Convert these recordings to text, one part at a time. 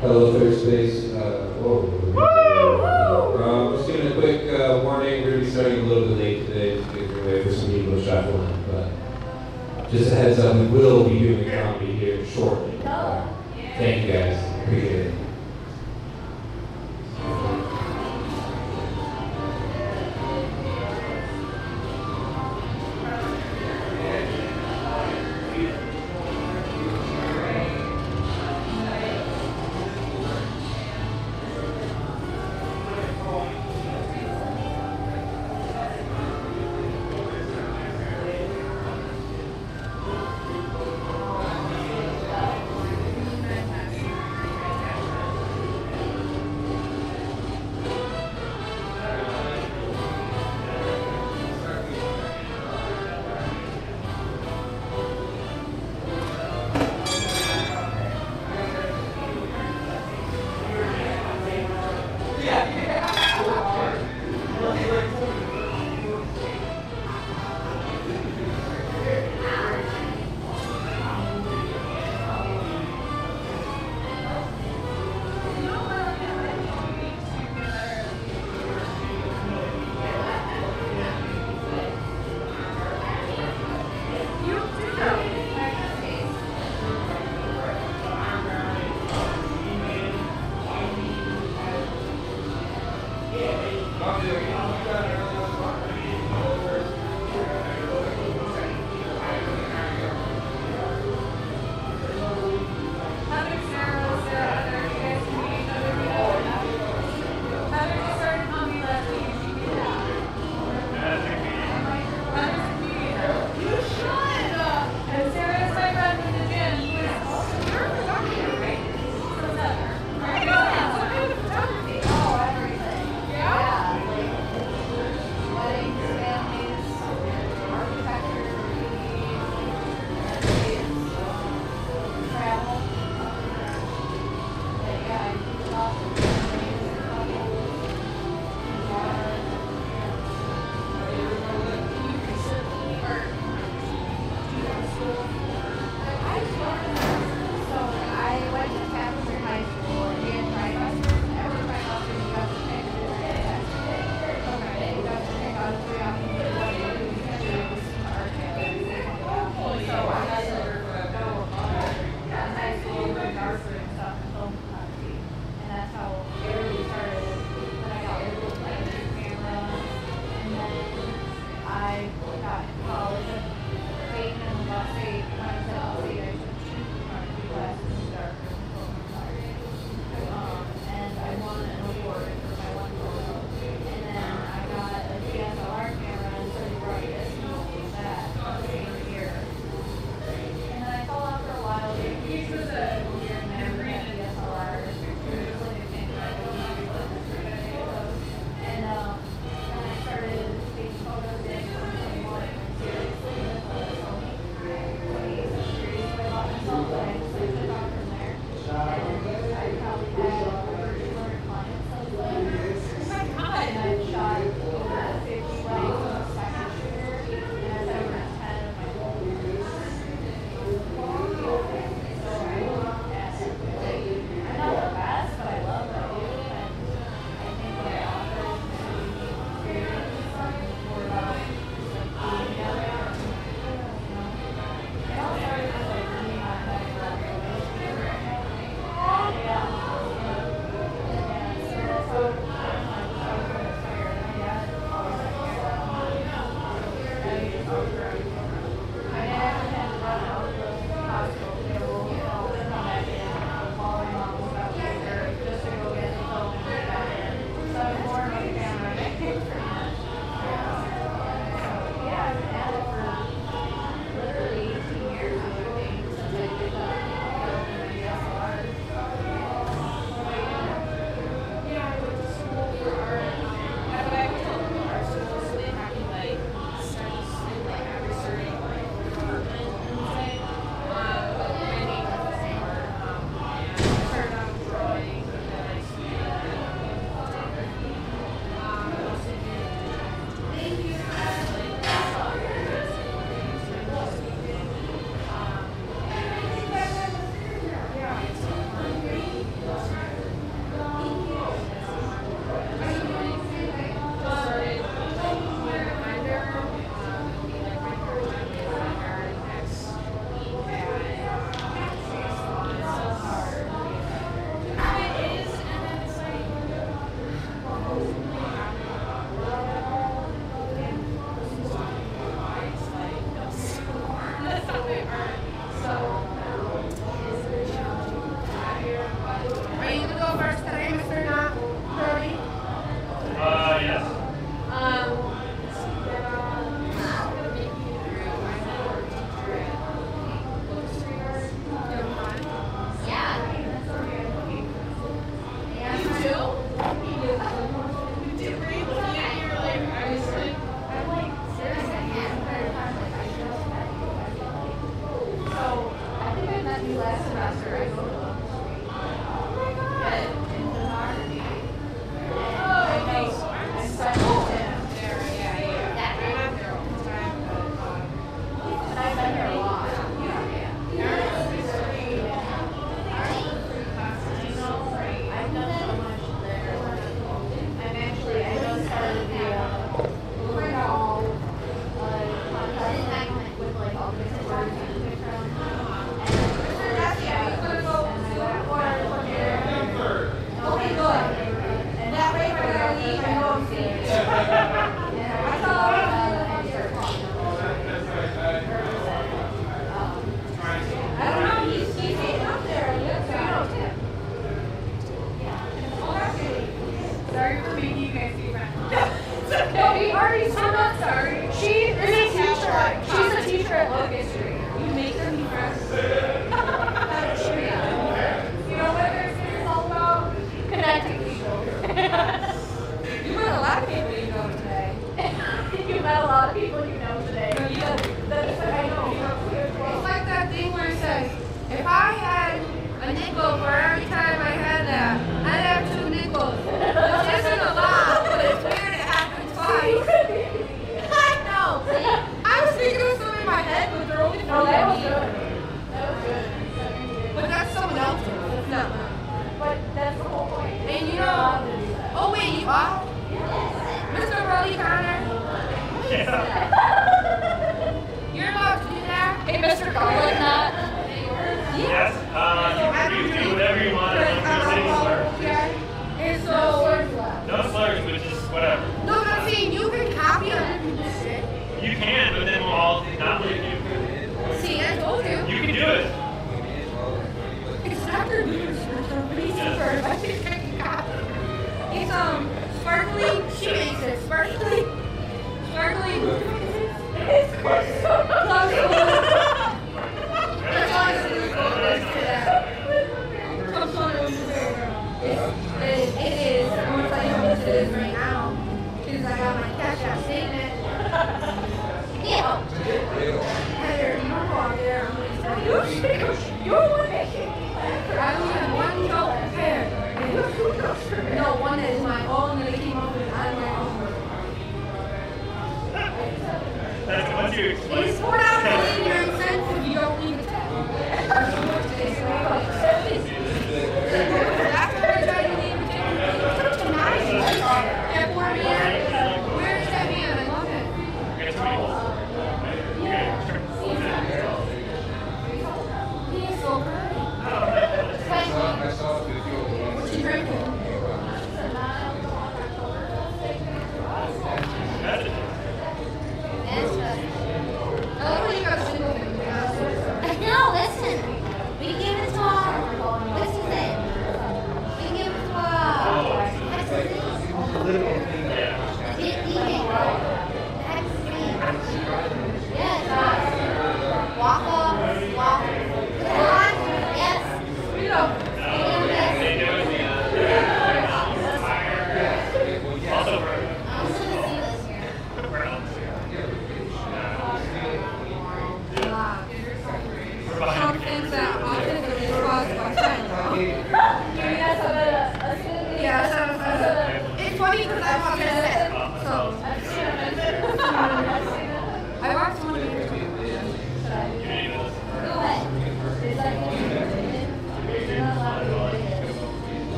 Hello, third space. Just giving a quick warning. We're going to be starting a little bit late today to get your way for some people shuffling, but just a heads up, we will be doing comedy here shortly. Thank you guys. Appreciate it.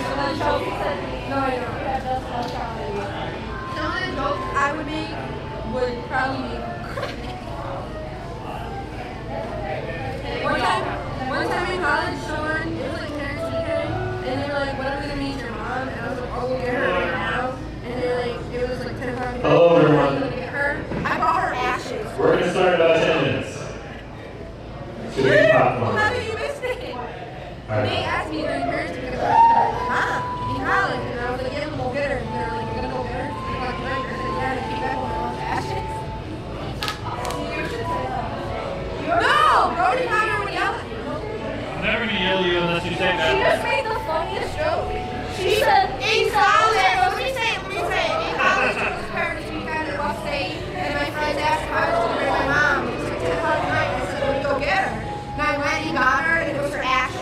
No, I don't. The only joke I would make would probably be one time in college, someone, it was like parents weekend, and they were like, what are we going to meet your mom? And I was like, oh, we'll get her right now. And they're like, it was like 10 o'clock. Hello, everyone. Get her. I bought her ashes. We're going to start in about 10 minutes. How did you miss it? They asked me during parents weekend, Mom, in college, and I was like, yeah, we'll go get her. And they're like, you're going to go get her? And I was like, yeah, and I came back with all the ashes. No! Brody got her when yelled at me. I'm never going to yell at you unless you say that. She just made the funniest joke. She said, in college, let me say it. In college, it was parents weekend at West State, and my friends asked if I was going to bring my mom. It was like 10 o'clock at night, and I said, let me go get her. And I went and got her, and it was her ashes.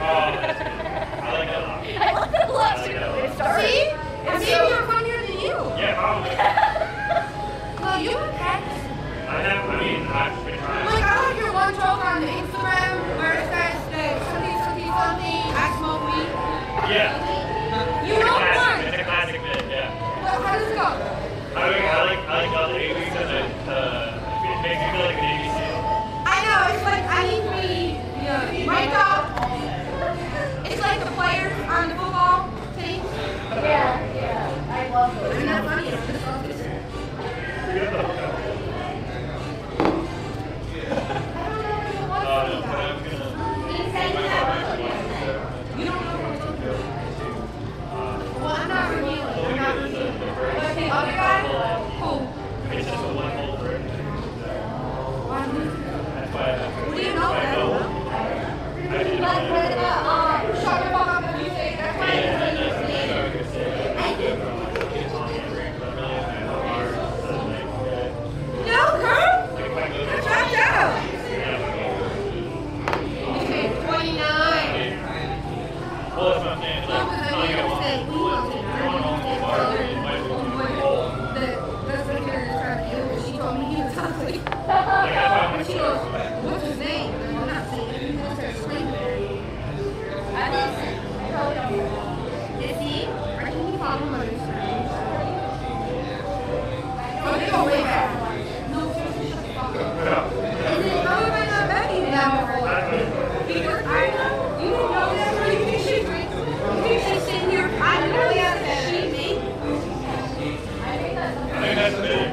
Oh, I like that a lot. I love that a lot, too. See? And maybe I'm funnier than you. Yeah, probably. Well, you have practice. I've been trying. Like, I like your one joke on the Instagram where it says, something, I smoke weed. Yeah. You know one. It's a classic bit, yeah. Well, how does it go? I like all the ABC because it makes me feel like an ABC. I know, it's like, I need to be, mic'd up. It's like the players on the football team. Yeah, I love those. Isn't that funny? It's just love this. You don't know what I'm talking about. Well, I'm not revealing. But the other guy, who? It's just a one whole bird. That's why What do you know that? I didn't know. Shut the fuck up if you say that's why No, girl! Shut down! You say 29. Well, that's what I'm saying. No, because I need to say, we will take that's what you're trying to do, but she told me he was ugly. And she goes, what's his name? And I'm not saying it, he goes to explain to her. I probably don't know. Is he? Or can you follow him on Instagram? Oh, they go way back. No, seriously, shut the fuck up. And then how have I not met you now before? Because I know, you didn't know that, or you think she's sitting here, I literally asked that she me. I think that's I think that's big.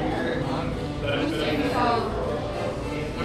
You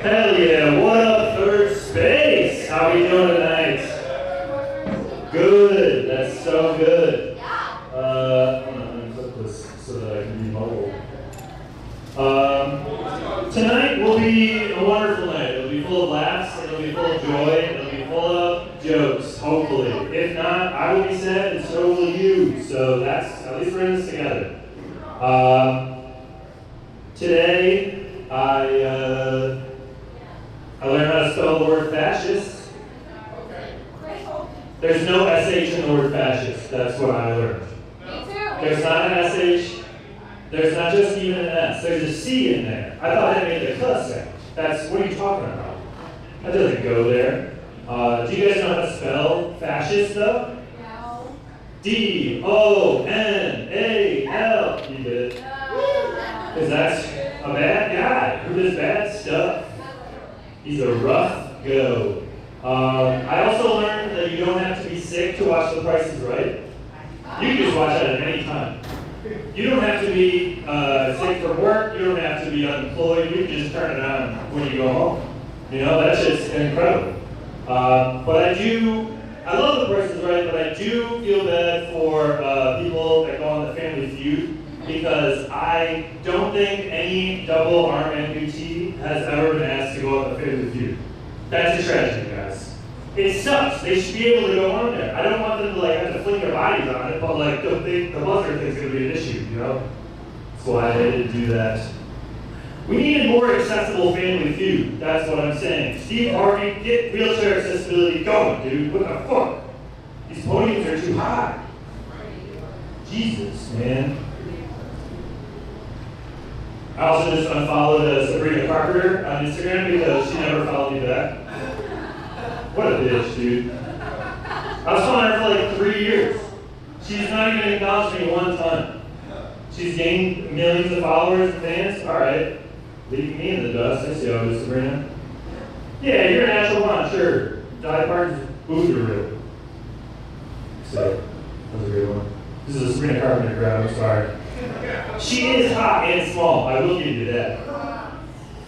Hell yeah, what up, third space? How we doing tonight? Good, that's so good. I'm gonna clip this so that I can be mobile. Tonight will be a wonderful night. It'll be full of laughs, it'll be full of joy, it'll be full of jokes, hopefully. If not, I will be sad and so will you. So that's, at least we're in this together. Today, I learned how to spell the word fascist. There's no SH in the word fascist. That's what I learned. Me too. There's not an SH. There's not just even an S. There's a C in there. I thought that made the cuss sound. That's, what are you talking about? That doesn't go there. Do you guys know how to spell fascist though? No. D-O-N-A-L. You get it? Because that's a bad guy who does bad stuff. He's a rough go. I also learned that you don't have to be sick to watch The Price is Right. You can just watch that at any time. You don't have to be sick from work. You don't have to be unemployed. You can just turn it on when you go home. You know, that's just incredible. But I love The Price is Right, but I do feel bad for people that go on the Family Feud because I don't think any double arm amputee has ever been asked to go on the Family Feud. That's a tragedy, guys. It sucks. They should be able to go on there. I don't want them to have to fling their bodies on it, but the buzzer thing's gonna be an issue, you know? That's why they didn't do that. We need a more accessible Family Feud. That's what I'm saying. Steve Harvey, get wheelchair accessibility going, dude. What the fuck? These podiums are too high. Jesus, man. I also just unfollowed Sabrina Carpenter on Instagram because she never followed me back. What a bitch, dude. I was following her for 3 years. She's not even acknowledged me one time. She's gained millions of followers and fans. All right. Leaving me in the dust. I see how it is, Sabrina. Yeah, you're a natural one, sure. Dolly Parton's boogaloo. So, that was a good one. This is a Sabrina Carpenter crowd, I'm sorry. She is hot and small, I will give you that.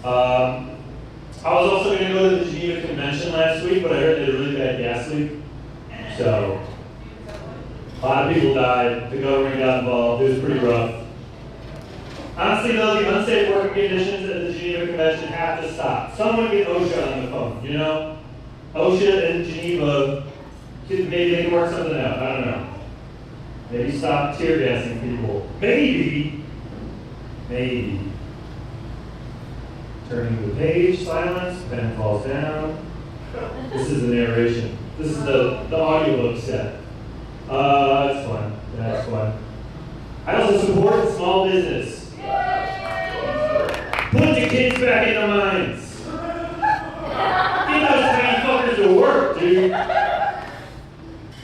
I was also going to go to the Geneva Convention last week, but I heard they had a really bad gas leak. So, a lot of people died, the government got involved, it was pretty rough. Honestly though, the unsafe working conditions at the Geneva Convention have to stop. Someone get OSHA on the phone, you know? OSHA and Geneva, maybe they can work something out, I don't know. Maybe stop tear gassing people. Maybe. Turning the page, silence, pen falls down. This is the narration. This is the audiobook set. That's fun. That's fun. I also support small business. Put the kids back in the mines. Get those tiny fuckers to work, dude.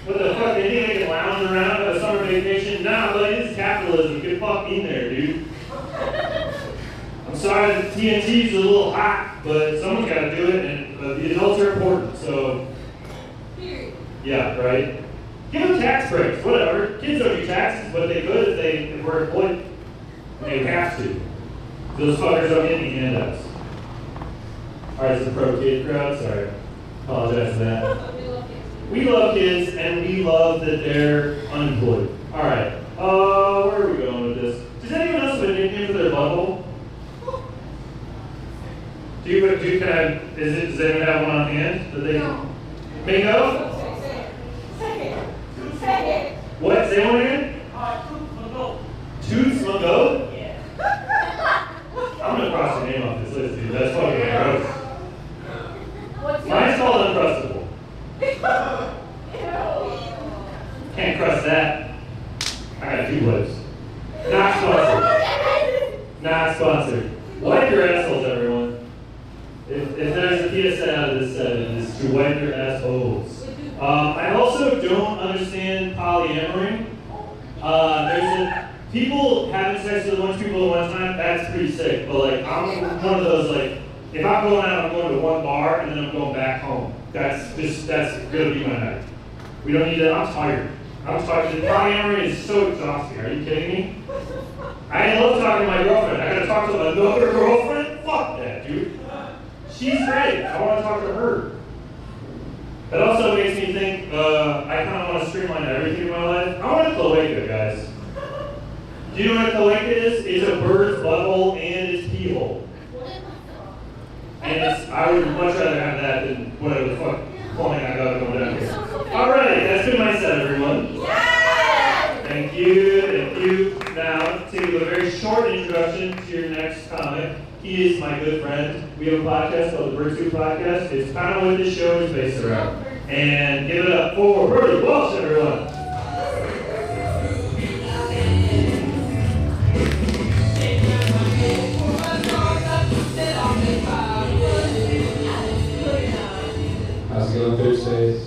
What the fuck? They think they can lounge around at a summer vacation? Nah, but it is capitalism. Get fuck in there, dude. I'm sorry the TNT's a little hot, but someone's got to do it, and the adults are important, so. Yeah, right? Give them tax breaks, whatever. Kids don't do taxes, but they could if they were employed. And they would have to. Those fuckers don't get any handouts. Alright, it's a pro kid crowd, sorry. Apologize for that. We love kids, and we love that they're unemployed. Alright, where are we going with this? Does anyone else have a nickname for their butthole? Does anyone have one on hand that they can? Mingo? Say it. What? Say one again? Toots Mago? Yeah. I'm gonna cross your name off this list, dude. That's fucking gross. Mine's called Uncrustable. Can't crust that. I got 2 lips. Not sponsored. Not sponsored. Wipe your assholes, everyone. If there's a PSA out of this set, it is to wipe your assholes. I also don't understand polyamory. People having sex with a bunch of people at one time, that's pretty sick. But like, I'm one of those, like, if I'm going out, I'm going to one bar and then I'm going back home. That's gonna be my night. We don't need that. I'm tired. Polyamory is so exhausting. Are you kidding me? I love talking to my girlfriend. I gotta talk to another girlfriend? Fuck that, dude. She's great. I want to talk to her. That also makes me think, I kind of want to streamline everything in my life. I want a cloaca, guys. Do you know what a cloaca is? It's a bird's butthole and its pee hole. And I would much rather have that than whatever the fuck plumbing I got going down here. Alright, that's been my set, everyone. Thank you. Now, to give a very short introduction to your next comic. He is my good friend. We have a podcast called the Bird 2 Podcast. It's kind of what this show is based around. And give it up for Brody, Walsh, everyone. How's it going Thursdays?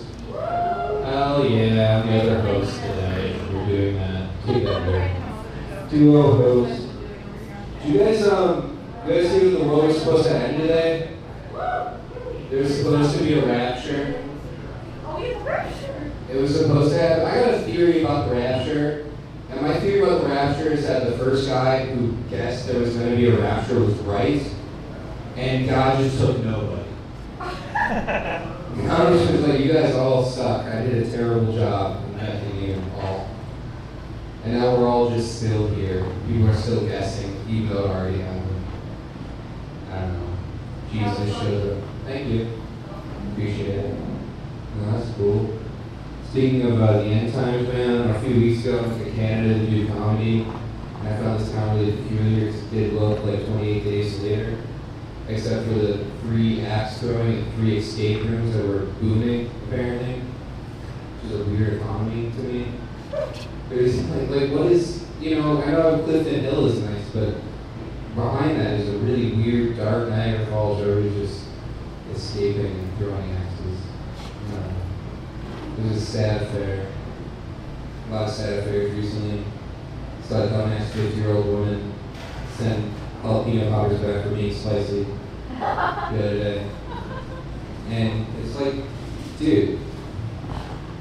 Oh yeah, I'm the other host today. We're doing that together. Duo host. Do you guys see when the world was supposed to end today? There was supposed to be a rapture. Oh, it's rapture. It was supposed to have. I got a theory about the rapture. And my theory about the rapture is that the first guy who guessed there was going to be a rapture was right. And God just took nobody. God was just like, you guys all suck. I did a terrible job in making you all. And now we're all just still here. People are still guessing, even though it already happened. I don't know. Jesus showed up. Thank you. Appreciate it. No, that's cool. Speaking of the end times, man, a few weeks ago I went to Canada to do comedy. And I found this town really peculiar because it did look like 28 days later. Except for the 3 axe throwing and 3 escape rooms that were booming, apparently. Which is a weird economy to me. There's like what is, I know Clifton Hill is nice, but behind that is a really weird, dark Niagara Falls where everybody's just escaping and throwing axes. It was a sad affair. A lot of sad affairs recently. Saw a dumbass 50-year-old woman send jalapeno poppers back for being spicy the other day. And it's like, dude,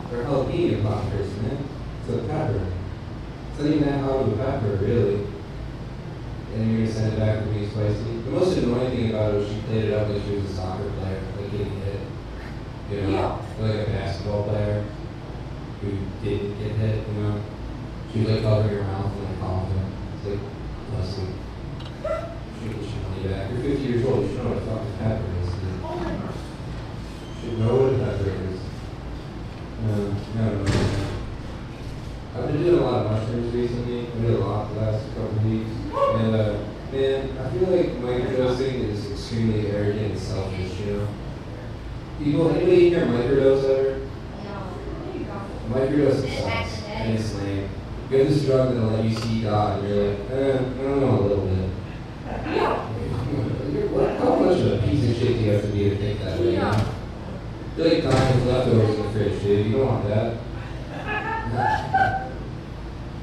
they're jalapeno poppers, man. It's a pepper. It's not even that hot of a pepper, really. then you're gonna send it back for being spicy. The most annoying thing about it was she played it up like she was a soccer player, like getting hit. You know, like a basketball player who didn't get hit, you know. She was like covering her mouth and like coughing. It's like, Leslie, you should get your money back. You're 50 years old, you should know what a fucking pepper is. You should know what a pepper is. I don't know. I've been doing a lot of mushrooms recently. I did a lot the last couple of weeks. And man, I feel like microdosing is extremely arrogant and selfish, you know? People, anybody hear microdose ever? Microdosing sucks. And it's lame. You have this drug that'll let you see God, and you're like, I don't know, a little bit. How much of a piece of shit do you have to be to think that way? Yeah. You're like dying with leftovers in the fridge, dude. You don't want that.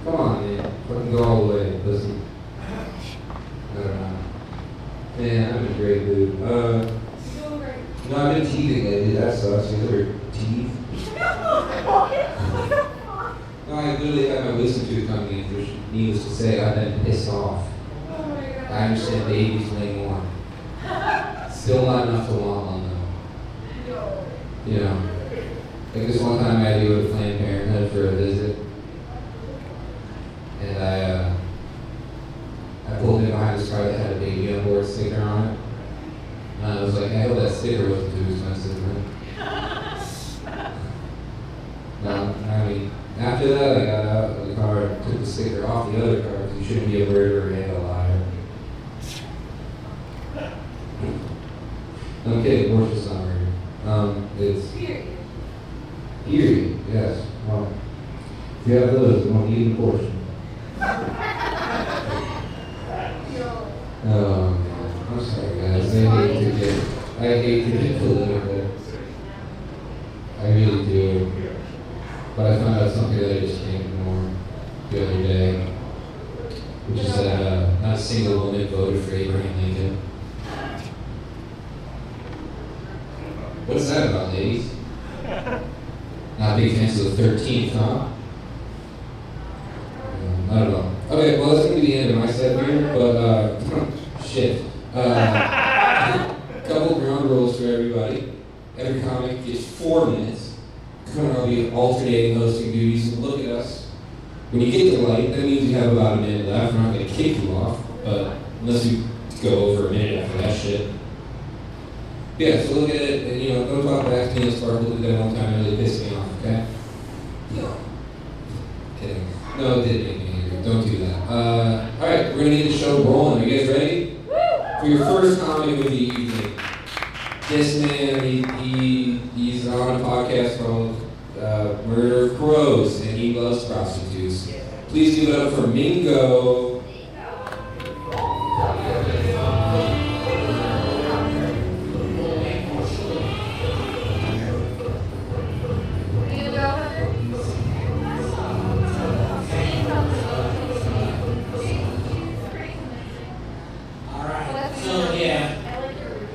Come on, man. Fucking go all the way. Listen. I don't know. Man, I'm in a great mood. No, I've been teething lately. That sucks. You ever teeth? No, I literally had my wisdom tooth coming in, which, needless to say, I've been pissed off. I understand babies way more. Still not enough to want one, though. You know, like this one time I had to go to Planned Parenthood for a visit. And I pulled in behind this car that had a baby on board sticker on it. And I was like, I hope that sticker wasn't too expensive, man. No, I mean, after that, I got out of the car and took the sticker off the other car because you shouldn't be a murderer and a liar. No, I'm kidding, Walsh is not murder. It's... Period, yes. Well, if you have those, you won't need a portion. Oh, man. I'm sorry, guys. I hate to get political. I really do. But I found out something that I just can't ignore the other day, which is that not a single woman voted for Abraham Lincoln. What's that about, ladies? Not big fans of the 13th, huh? I don't know. Okay, well, that's going to be the end of my set here, but, shit. Couple ground rules for everybody. Every comic gets 4 minutes. I'll be alternating hosting duties, and look at us. When you get the light, that means you have about a minute left. We're not going to kick you off, but unless you go over a minute after that shit. Yeah, so look at it, and, you know, don't talk back to me and Sparkle did that one time and really pissed me off, okay? Kidding. No, it did make me angry. Don't do that. Alright, we're going to get the show rolling. Are you guys ready? For your first comedy of the evening. This man, he's on a podcast called Murder of Crows, and he loves prostitutes. Please give it up for Mingo.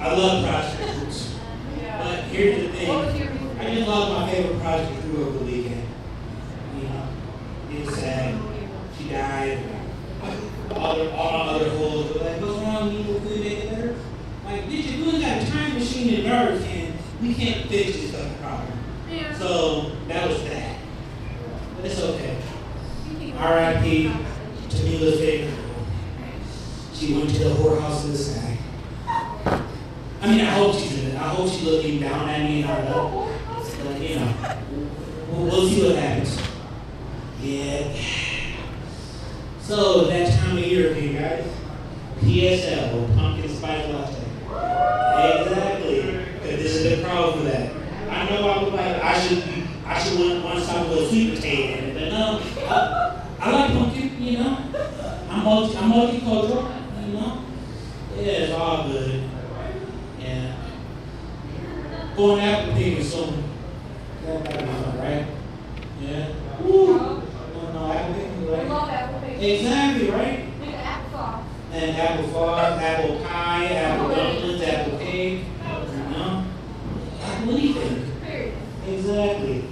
I love Project Roots. But here's the thing. I just love my favorite Project Crew over the weekend. You know, it was sad. She died. All the other holes were like, what's wrong? You know, could we make it better? Like, bitch, we got a time machine in Earth and we can't fix this fucking problem. Yeah. So that was that. But it's okay. R.I.P. Tamila's favorite girl. She went to the whorehouse of the side. I mean, I hope she's in it. I hope she's looking down at me and all that. But, you know, we'll see what happens. Yeah. So, that time of year again, guys. PSL, or Pumpkin Spice Latte. Exactly. Because this is the crowd for that. I know I look like I should want something with a sweet potato in it, but no. I like pumpkin, you know. I'm multicultural, you know. Yeah, it's all good. Yeah. Going apple pig is so that gotta be fun, right? Yeah. Woo. No, apple pig, right? I love apple pig. Exactly, right? Like apple sauce. And apple sauce, apple pie, apple dumplings, apple cake, you know? Apple anything. Exactly.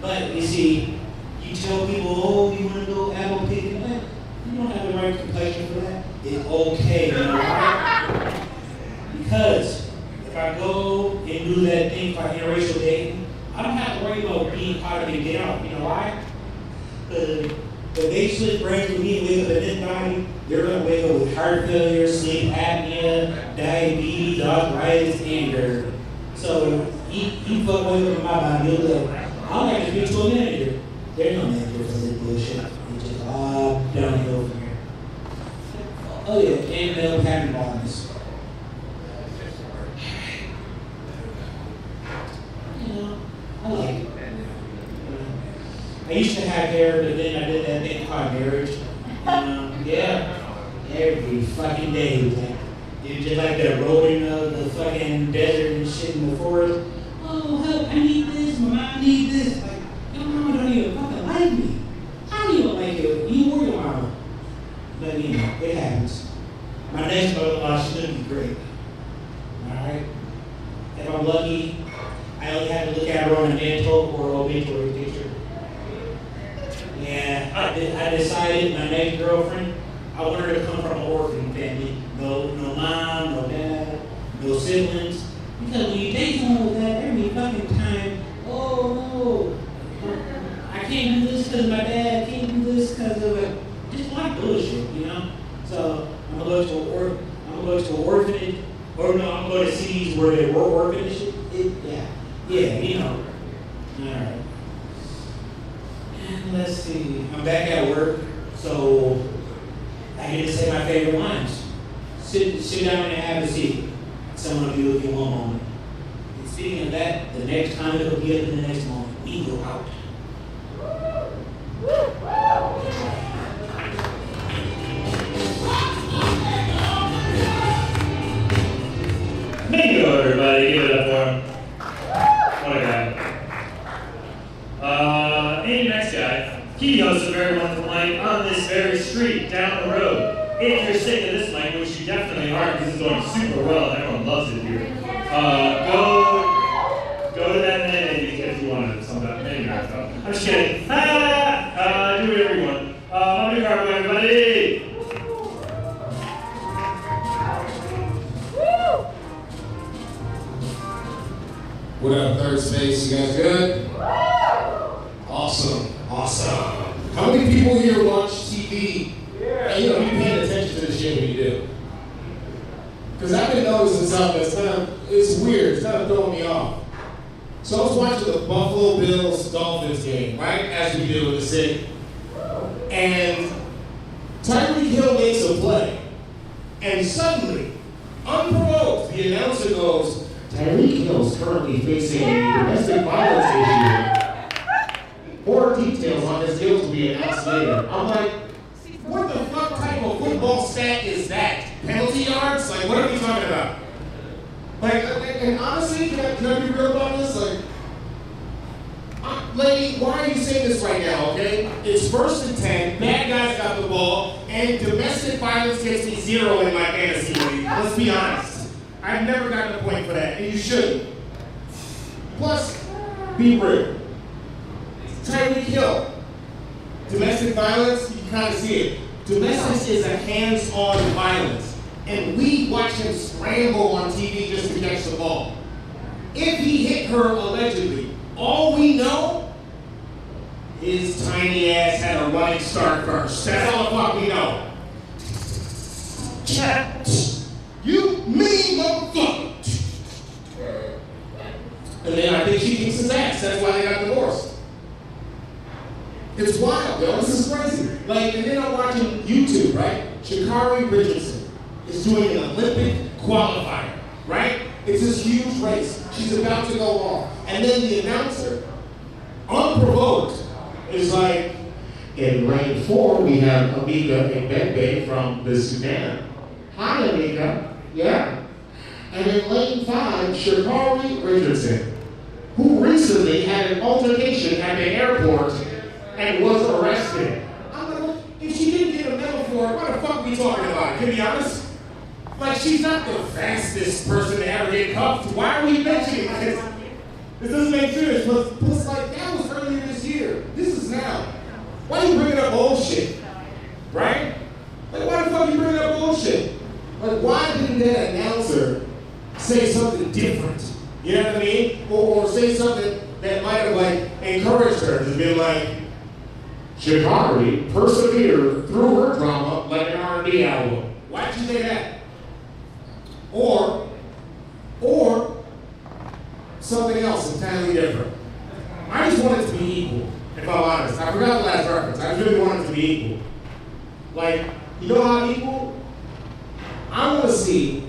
But you see, you tell people, oh, you want to go apple picking, you don't have the right complexion for that. It's okay, you know why? Because if I go and do that thing for interracial dating, I don't have to worry about being caught up and get out. You know why? If they split brains with me and wake up in this body, they're going to wake up with heart failure, sleep apnea, diabetes, arthritis, and GERD. So you fuck wake up in my body, you'll be like, I'm not going to be to a manager. There's no manager for this bullshit. It's just all downhill from here. Oh yeah, and they'll have baldness. You know, I like it. I used to have hair, but then I did that thing called marriage. Yeah, every fucking day. It was just like that rolling of the fucking desert and shit in the forest. Oh, help, I need this, my mom needs this. Like, your mama don't even fucking like me. I don't even like you or your mama. But you know, it happens. My next mother-in-law, she's gonna be great. Alright? If I'm lucky, I only have to look at her on a mental or obituary picture. Yeah, I decided my next girlfriend, I want her to come from an orphan family. No mom, no dad, no siblings. Because when you date someone with that every fucking time, oh no, I can't do this because my dad, can't do this because of it. Just a lot of bullshit, you know? So I'm gonna go to an orphanage, or no, I'm gonna go to cities where there were orphanages. Yeah, you know. Alright. Let's see. I'm back at work, so I get to say my favorite lines. Sit down and have a seat. Some of you will get one moment. And speaking of that, the next time it'll be up in the next moment. We go out. Bingo, everybody. Give it up for him. What a guy. And next guy, he hosts a very wonderful night on this very street down the road. If you're sick of this language, you definitely are, because it's going super well and everyone loves it here. Go to that maybe if you want to sometime. Maybe not. I'm just kidding. Do whatever you want. I'm gonna go, everybody. What up, Third Space? You guys good? Awesome. How many people here watch TV? Yeah. And you paying attention to the shit when you do? Because I've been noticing something that's it's weird. It's kind of throwing me off. So I was watching the Buffalo Bills-Dolphins game, right? As we do in the city. And Tyreek Hill makes a play. And suddenly, unprovoked, the announcer goes, Tyreek Hill is currently facing a domestic violence issue. More details on this deal to be announced later. I'm like, what the fuck type of football stat is that? Penalty yards? Like, what are we talking about? Like, and honestly, can I be real about this? Like, lady, why are you saying this right now, okay? It's 1st and 10, bad guys got the ball, and domestic violence gets me 0 in my fantasy league. Let's be honest. I've never gotten a point for that, and you shouldn't. Plus, be real. Tyreek Hill. Domestic violence, you can kind of see it. Domestic is a hands-on violence. And we watch him scramble on TV just to catch the ball. If he hit her allegedly, all we know, his tiny ass had a running start first. That's all the fuck we know. You mean motherfucker. And then I think she kicks his ass. That's why they got divorced. It's wild, yo. This is crazy. Like, and then I'm watching YouTube, right? Sha'Carri Richardson is doing an Olympic qualifier, right? It's this huge race. She's about to go off. And then the announcer, unprovoked, is like, in lane 4, we have Amika Mbembe from the Sudan. Hi, Amika. Yeah. And in lane 5, Sha'Carri Richardson, who recently had an altercation at the airport and was arrested. I'm like, if she didn't get a medal for it, what the fuck are we talking about? Can we be honest? Like, she's not the fastest person to ever get cuffed. Why are we mentioning this? This doesn't make sense. But it's like, that was earlier this year. This is now. Why are you bringing up bullshit? Right? Like, why the fuck are you bringing up bullshit? didn't that announcer say something different? You know what I mean? Or say something that might have like encouraged her to be like, Shikari persevered through her drama like an R&B album. Why'd you say that? Or something else entirely different. I just want it to be equal, if I'm honest. I forgot the last reference. I really want it to be equal. Like, you know how equal? I want to see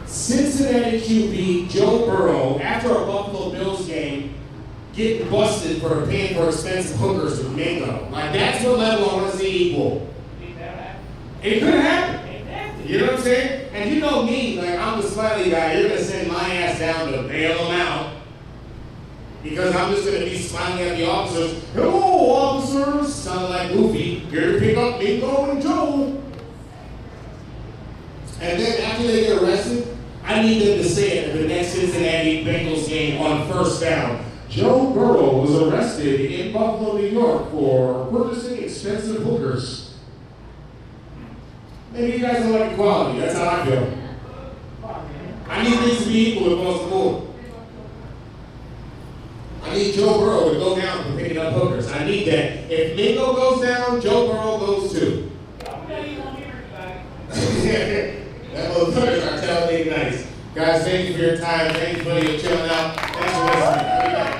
Cincinnati QB Joe Burrow, after a Buffalo Bills game, getting busted for paying for expensive hookers with Mingo. Like, that's what level I want to see equal. It could happen. You know what I'm saying? And you know me, like, I'm the smiley guy. You're going to send my ass down to bail them out. Because I'm just going to be smiling at the officers. Hello, officers. Sounding like Goofy. Here to pick up Mingo and Joe. And then after they get arrested, I need them to say it at the next Cincinnati Bengals game on first down. Joe Burrow was arrested in Buffalo, New York for purchasing expensive hookers. Maybe you guys don't like equality. That's how I feel. I need things to be equal across the board. I need Joe Burrow to go down for picking up hookers. I need that. If Mingo goes down, Joe Burrow goes too. That motherfuckers are telling me nice. Guys, thank you for your time. Thank you for your chilling out. Thanks for listening. I'll be back.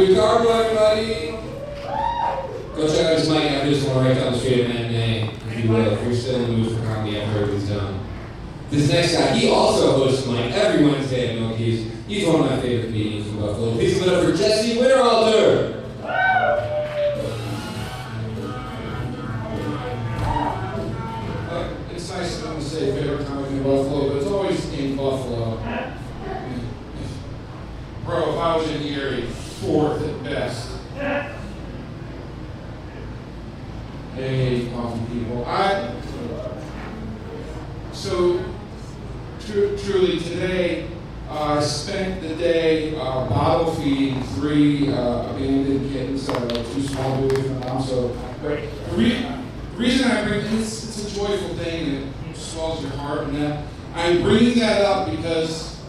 Good cargo, everybody. Go check out his mic after this one right down the street of MMA. If you will, if you're still in the mood for comedy after everything's done. This next guy, he also hosts Mike every Wednesday at Milky's. He's one of my favorite comedians in Buffalo. Please give it up for Jesse Winterhalter. It's nice of them to say favorite comic in Buffalo, but it's always in Buffalo. Bro, if I was in Erie, fourth at best. Hey, coffee people. Truly today, I spent the day bottle feeding 3 abandoned kittens that are too small to do with my mom. So, but the reason I bring it's a joyful thing and it swells your heart and that. I'm bringing that up because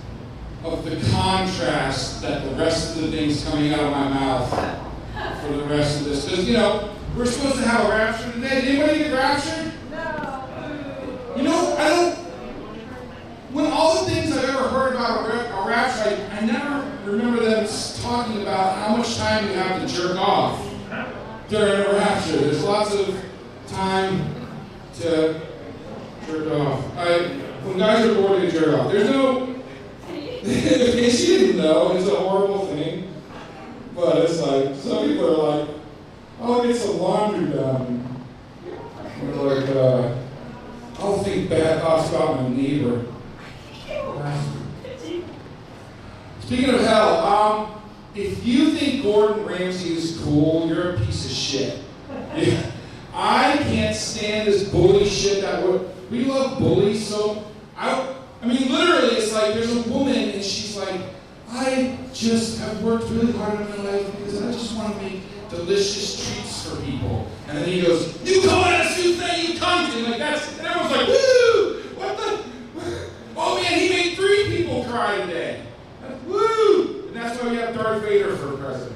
of the contrast that the rest of the things coming out of my mouth for the rest of this. Because, you know, we're supposed to have a rapture today. Did anybody get raptured? No. You know, I don't, when all the things I've ever heard about a rapture, I never remember them talking about how much time you have to jerk off during a rapture. There's lots of time to jerk off. When guys are bored, they jerk off. There's no, in case you didn't know, it's a horrible thing. But it's like, some people are like, oh, get some laundry done. Or like, I'll think bad thoughts about my neighbor. Speaking of hell, if you think Gordon Ramsay is cool, you're a piece of shit. Yeah. I can't stand this bully shit we love bullies, so I mean, literally, it's like there's a woman and she's like, I just have worked really hard in my life because I just want to make delicious treats for people. And then he goes, you come on a souffle, you cunt! And like that's, and everyone's like, woo! What the? Oh man, he made 3 people cry today. Woo! And that's why we have Darth Vader for president.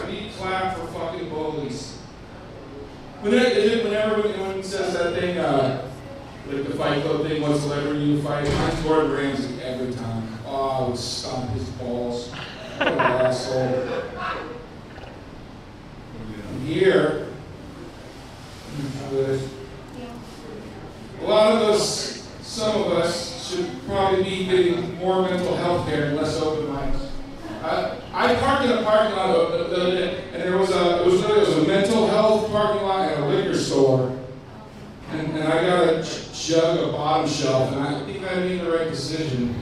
We clap for fucking bullies. Whenever anyone says that thing, like the Fight Club thing, what celebrity you fight, mine's Gordon Ramsay every time. Oh, I would stomp his balls. What an asshole. Here, a lot of us, some of us, should probably be getting more mental health care and less open minds. I parked in a parking lot the other day, and it was a mental health parking lot at a liquor store. And I got a jug of bottom shelf, and I think I made the right decision.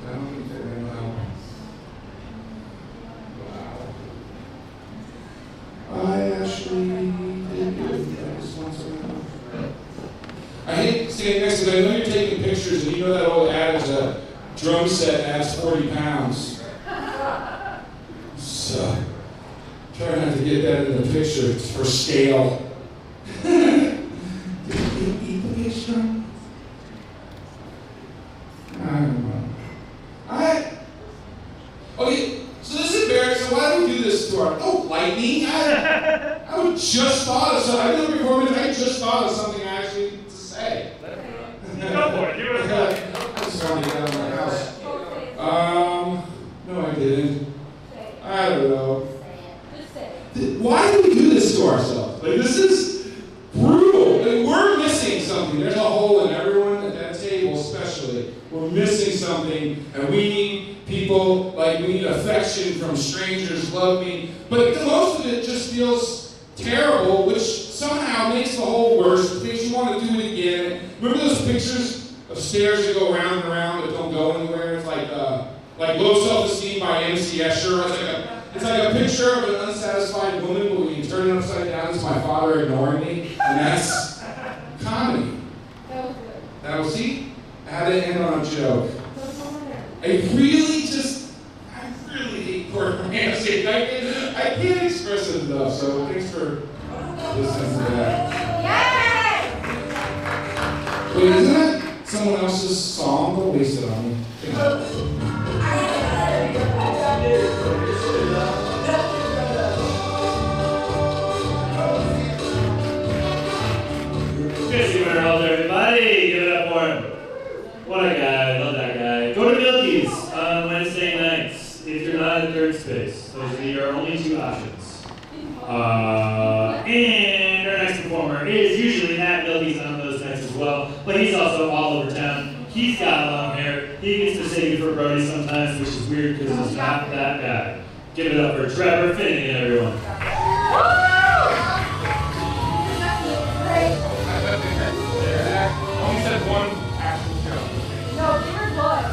I don't think they're going to help. Wow. I actually did good. I just want some. I hate standing next to it. I know you're taking pictures, and you know that old adage, a drum set adds 40 pounds. So try not to get that in the picture. It's for scale. Did you eat the picture? I don't know. Okay, so this is embarrassing. So why do we do this to our... Oh, lightning. I just thought of something. I did a performance. I just thought of something actually to say. Go for it. You were good. I just wanted to get out of my house. No, I didn't. I don't know. Why do we do this to ourselves? Like, this is brutal. Like, we're missing something. There's a hole in everyone at that table, especially. We're missing something, and we need people, like, we need affection from strangers, love me. But most of it just feels terrible, which somehow makes the whole worse. It makes you want to do it again. Remember those pictures of stairs that go round and around but don't go anywhere? It's like Low Self-Esteem by MC Escher. It's like a picture of an unsatisfied woman, but when you turn it upside down, it's my father ignoring me. And that's comedy. That was, see? I had to end on a joke. I really hate Gordon Ramsay. I can't express it enough, so thanks for listening to that. Wait, isn't that someone else's song? Don't waste it on me. Good to see everybody. Give it up for him. What a guy. I love that guy. Go to Milky's on Wednesday nights if you're not in third space. Those are your only two options. And our next performer is usually at Milky's on those nights as well, but he's also all over town. He's got long hair. He gets to sing for Brody sometimes, which is weird because he's not that guy. Give it up for Trevor Finnegan, everyone. Only said one actual joke. No, they were good.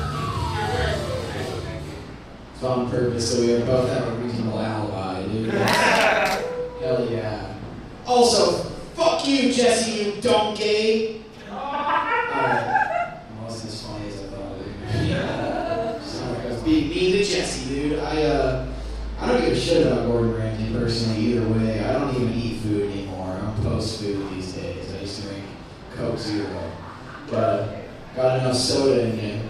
It's on purpose, so we both have a reasonable alibi, dude. Hell yeah. Also, fuck you, Jesse, you donkey. Alright. It wasn't as funny as I thought it would be. So, be mean to Jesse, dude. I don't give a shit about Gordon Ramsay personally either way. I don't even eat food anymore. I'm post-food these days. I used to drink Coke Zero. But got enough soda in you.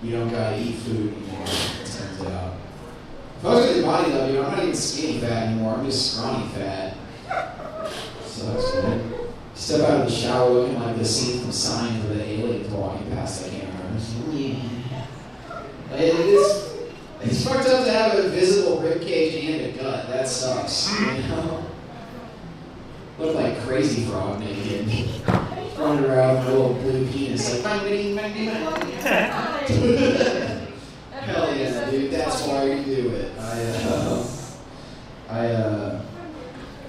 You don't gotta eat food anymore, it turns out. If I was gonna body love you, I'm not even skinny fat anymore. I'm just scrawny fat. Sucks, man. Step out of the shower looking like the scene from Signs where the aliens walking past the camera. It's fucked up to have a visible ribcage and a gut. That sucks. You know? Look like Crazy Frog naked. Running around with a little blue penis like Hell yeah, dude. That's why you do it.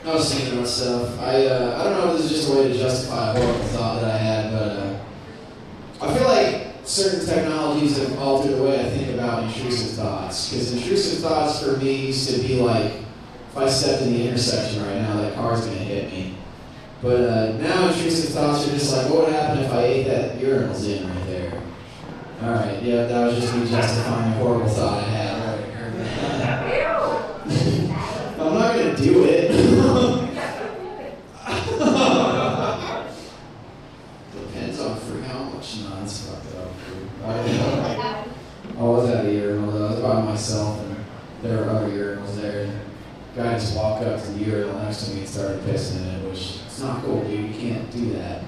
I was thinking about stuff. I don't know if this is just a way to justify a horrible thought that I had, but I feel like certain technologies have altered the way I think about intrusive thoughts. Because intrusive thoughts for me used to be like, if I stepped in the intersection right now, that car's gonna hit me. But now intrusive thoughts are just like, what would happen if I ate that urinal's in right there? Alright, yeah, that was just me justifying a horrible thought I had. I'm not gonna do it. Depends on how much. No, that's fucked up. I was at a urinal though. I was by myself and there were other urinals there. And the guy just walked up to the urinal next to me and started pissing in it, which it's not cool, dude. You can't do that. I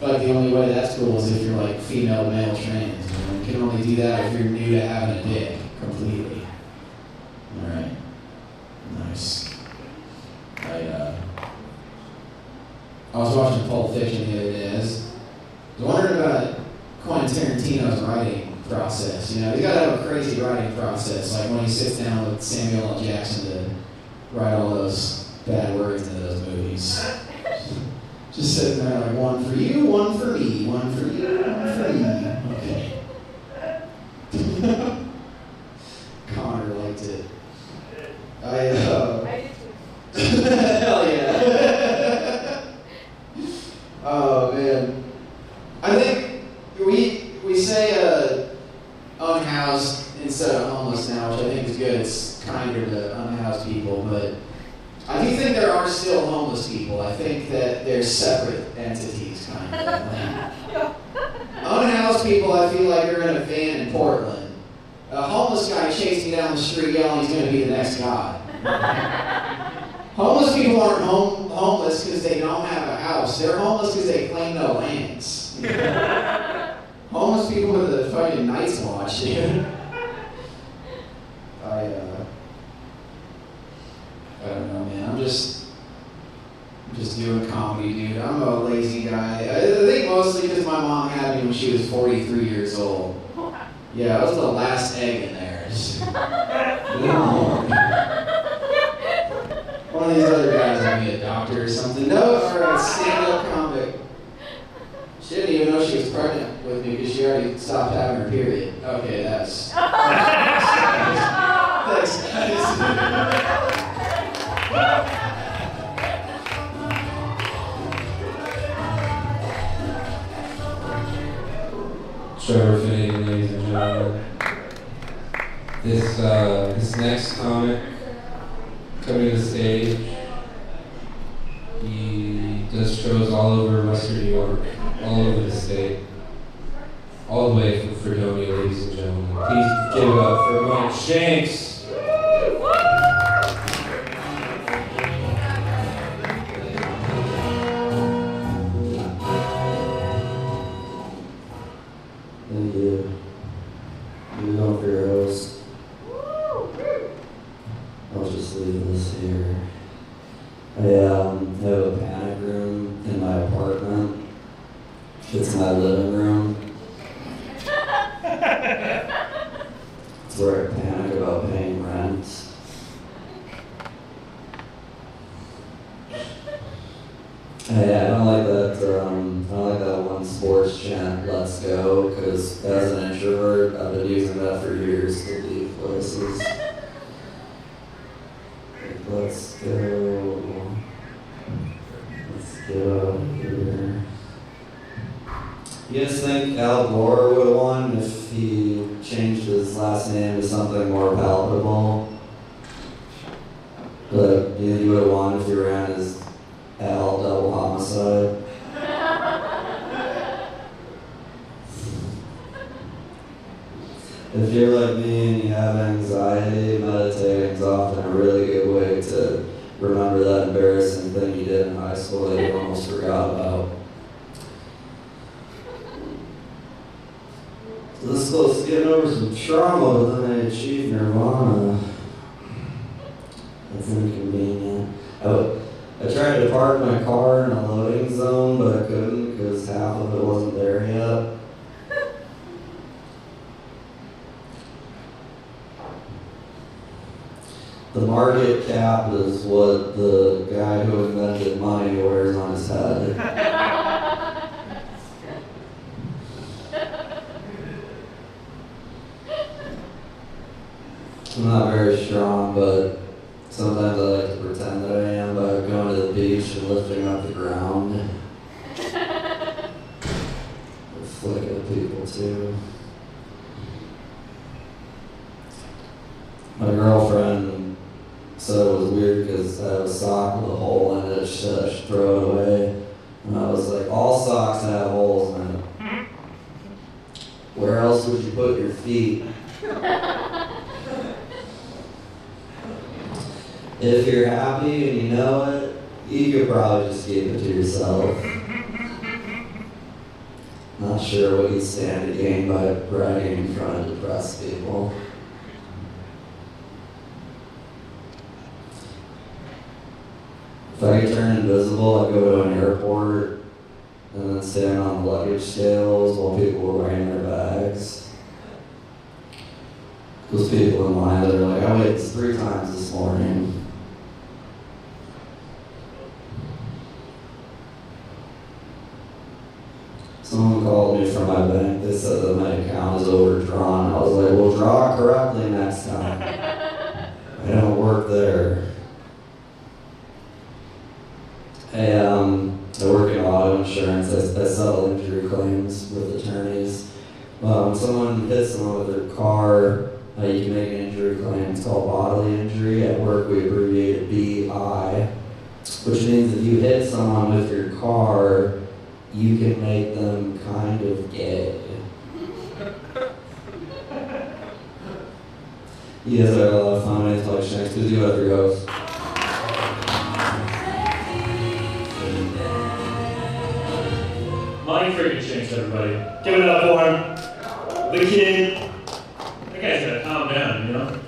feel like the only way that's cool is if you're like female to male trans. You know? You can only do that if you're new to having a dick completely. Alright. Nice. I was watching Pulp Fiction the other day. I was wondering about Quentin Tarantino's writing process. You know, he's got to have a crazy writing process, like when he sits down with Samuel L. Jackson to write all those bad words into those movies. Just sitting there like, one for you, one for me, one for you, one for me. Okay. Connor liked it. Hell yeah. Oh man. I think we say unhoused unhoused instead of homeless now, which I think is good. It's kinder to unhoused people, but I do think there are still homeless people. I think that they're separate entities, kind of. Unhoused people, I feel like, are in a van in Portland. A homeless guy chasing down the street yelling he's going to be the next god. Homeless people aren't homeless because they don't have a house. They're homeless because they claim no lands. Homeless people with the fucking Night's Watch, dude. I don't know, man. I'm just doing comedy, dude. I'm a lazy guy. I think mostly because my mom had me when she was 43 years old. Yeah, I was the last egg in there. One of these other guys would be a doctor or something. No, or a stand-up comic. She didn't even know she was pregnant with me because she already stopped having her period. Okay, that's... Thanks, guys. Trevor Finney, ladies and gentlemen. This next comic coming to the stage, he does shows all over Western New York, all over the state, all the way from Fredonia, ladies and gentlemen. Please give it up for Mike Shanks. Thank you. You know, for your host. I'll just leave this here. I have a panic room in my apartment. It's my living room. It's where I panic about paying rent. I don't like that. I don't like that one sports chant, "Let's go," because as an introvert, I've been using that for years to leave places. Like, let's go. Let's get out of here. You guys think Al Gore would have won if he changed his last name to something more palatable? But you think he would have won if he ran as Al Double Homicide? If you're like me and you have anxiety, meditating is often a really good way to remember that embarrassing thing you did in high school that you almost forgot about. So this is close to getting over some trauma, but then I achieved nirvana. That's inconvenient. I tried to park my car in a loading zone, but I couldn't because half of it wasn't there yet. The market cap is what the guy who invented money wears on his head. I'm not very strong, but sometimes I like to pretend that I am by going to the beach and lifting up the ground. I flick at people too. My girlfriend said it was weird because I have a sock with a hole in it, she said I should throw it away. And I was like, all socks have holes in it. Where else would you put your feet? If you're happy and you know it, you could probably just keep it to yourself. Not sure what you stand to gain by bragging in front of depressed people. If I could turn invisible, I'd go to an airport and then stand on the luggage scales while people were wearing their bags. Those people in line that are like, I weighed 3 times this morning. Someone called me from my bank. They said that my account is overdrawn. I was like, well, draw it correctly next time. I don't work there. I work in auto insurance. I settle injury claims with attorneys. When someone hits someone with their car, you can make an injury claim. It's called bodily injury. At work, we abbreviate it BI, which means if you hit someone with your car, you can make them kind of gay. You guys are a lot of fun. My name's Walsh. Good to do it, your host. Mike freaking Shanks, everybody. Give it up for him. The kid. That guy's gotta calm down, you know?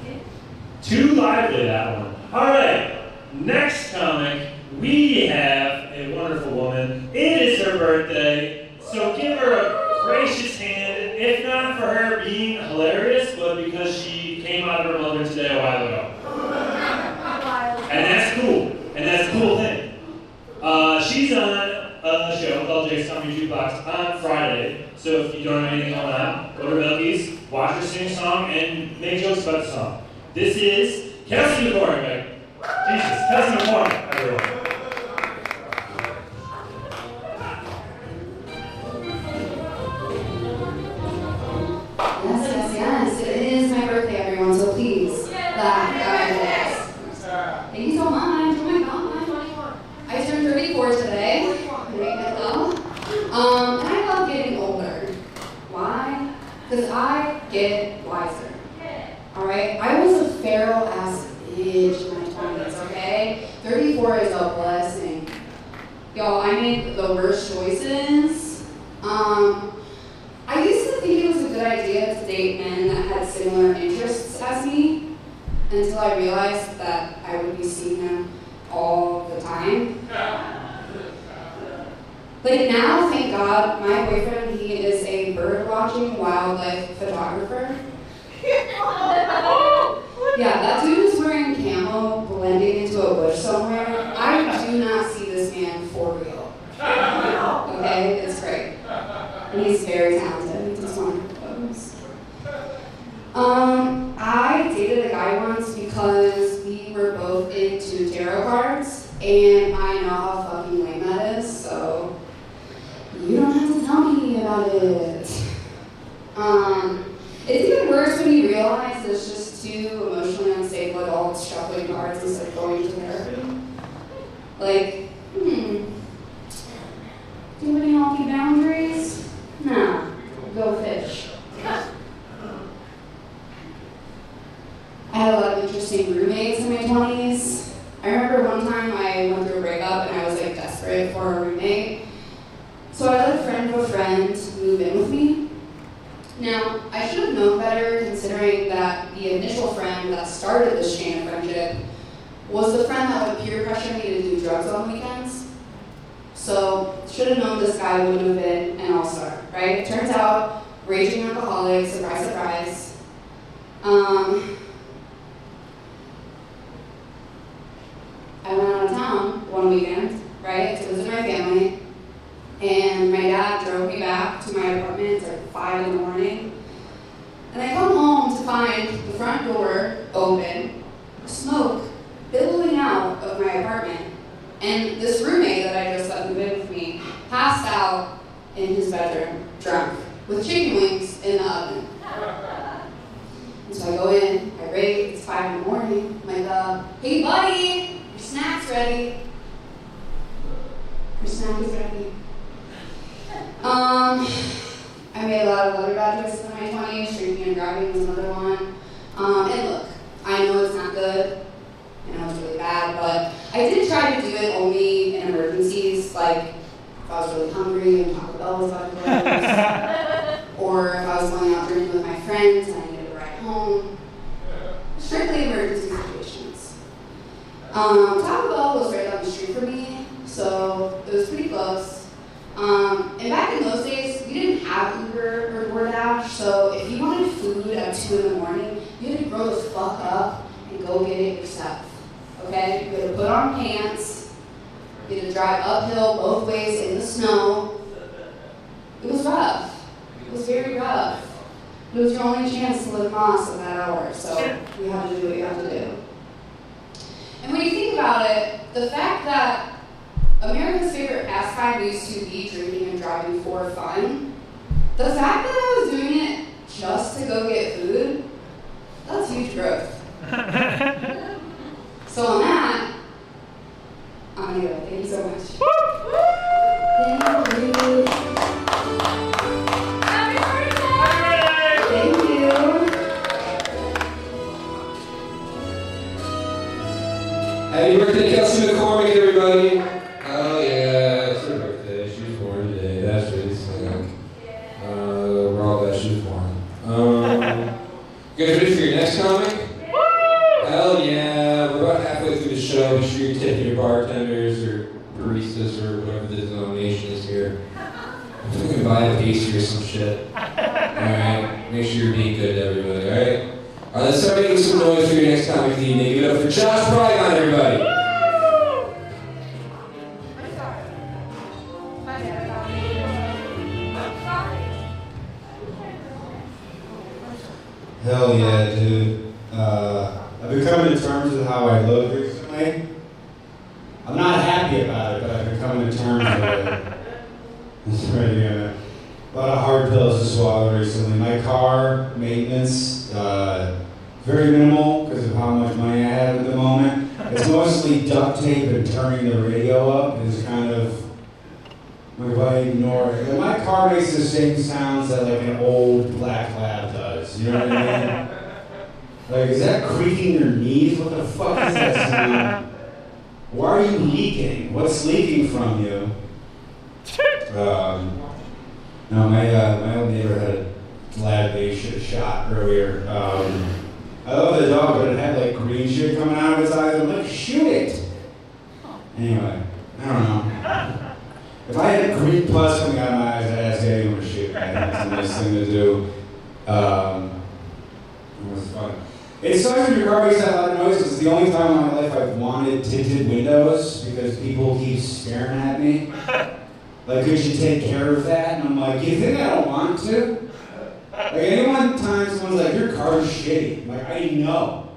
Too lively, that one. Alright, next comic, we have a wonderful woman. It is her birthday, so give her a gracious hand, if not for her being hilarious, but because she came out of her mother today a while ago. And that's cool. And that's a cool thing. She's on a show called Jake's Comedy Jukebox on Friday. So if you don't have anything going on, go to Milky's, watch her sing a song, and make jokes about the song. This is Kelsey McCormick, Meg. Jesus, Kelsey McCormick, everyone. Yes, it is my birthday, everyone, so please, laugh. Thank you so much. Oh my god. I turned 34 today. And I love getting older. Why? Because I get wiser. Alright? I was a feral ass bitch in my 20s, okay? 34 is a blessing. Y'all, I made the worst choices. I used to think it was a good idea to date men that had similar interests as me, until I realized that I would be seeing them all the time. Like now, thank God, my boyfriend, he is a bird-watching wildlife photographer. Yeah, that dude is wearing camo, blending into a bush somewhere. I do not see this man for real. Okay, it's great. And he's very talented. He just wonderful photos. I dated a guy once because we were both into tarot cards, and I know how fucking lame that is, so you don't have to tell me about it. It's even worse when you realize it's just two emotionally unstable adults shuffling cards instead of going to therapy. Like, do you have any healthy boundaries? No. Go fish. I had a lot of interesting roommates in my 20s. I remember one time I went through a breakup and I was like desperate for a roommate. So I let a friend of a friend move in with me. Now, I should have known better considering that the initial friend that started this chain of friendship was the friend that would peer pressure me to do drugs on weekends. So, should have known this guy wouldn't have been an all-star, right? Turns out, raging alcoholic, surprise, surprise. I went out of town one weekend, right, to visit my family, and my dad drove me back to my apartment. It's like 5 in the morning, and I come home to find the front door open, smoke billowing out of my apartment, and this roommate that I just let move in with me passed out in his bedroom, drunk, with chicken wings in the oven. And so I go in, I rage, it's 5 in the morning, I'm like, hey buddy, your snack's ready. Your snack is ready. I made a lot of other bad choices in my 20s, drinking and driving was another one. And look, I know it's not good, I know it's really bad, but I did try to do it only in emergencies, like if I was really hungry and Taco Bell was about to close, or if I was going out drinking with my friends and I needed a ride home. Strictly emergency situations. Taco Bell was right down the street from me, so it was pretty close. And back in those days, we didn't have Uber or DoorDash, so if you wanted food at 2 in the morning, you had to grow the fuck up and go get it yourself. Okay? You had to put on pants, you had to drive uphill both ways in the snow. It was rough. It was very rough. It was your only chance to live Moss in that hour, so you have to do what you have to do. And when you think about it, the fact that America's favorite pastime used to be drinking and driving for fun The fact that I was doing it just to go get food, that's huge growth. So on that, I'm gonna go. Thank you so much. Thank you. Happy birthday! Thank you. Happy birthday, Kelsey McCormick, everybody. Oh yeah, it's her birthday. She was born today. That's really sick. We're all glad she was born. You guys ready for your next comic? Hell yeah. We're about halfway through the show. Make sure you're tipping your bartenders or baristas or whatever the denomination is here. I'm gonna buy a pastry or some shit. Alright? Make sure you're being good to everybody, alright? Let's start making some noise for your next comic of the evening. Give it up for Josh Brygon, everybody. Hell yeah, dude. I've been coming to terms with how I look recently. I'm not happy about it, but I've been coming to terms with it. It's really a lot of hard pills to swallow recently. My car maintenance, very minimal because of how much money I have at the moment. It's mostly duct tape and turning the radio up. It's kind of, if I ignore it. And my car makes the same sounds that like an old black lab does. You know what I mean? Like, is that creaking your knees? What the fuck is that sound? Why are you leaking? What's leaking from you? No, my old neighbor had a lab they should have shot earlier. I love the dog, but it had like green shit coming out of its eyes. I'm like, shoot it! Anyway, I don't know. If I had green pus coming out of my eyes, I'd ask anyone to shoot. I think it's a nice thing to do. It was fun. It sucks when your car makes that loud noise because it's the only time in my life I've wanted tinted windows because people keep staring at me. Like, could you take care of that? And I'm like, you think I don't want to? Like, anyone time someone's like, your car's shitty. I'm like, I know.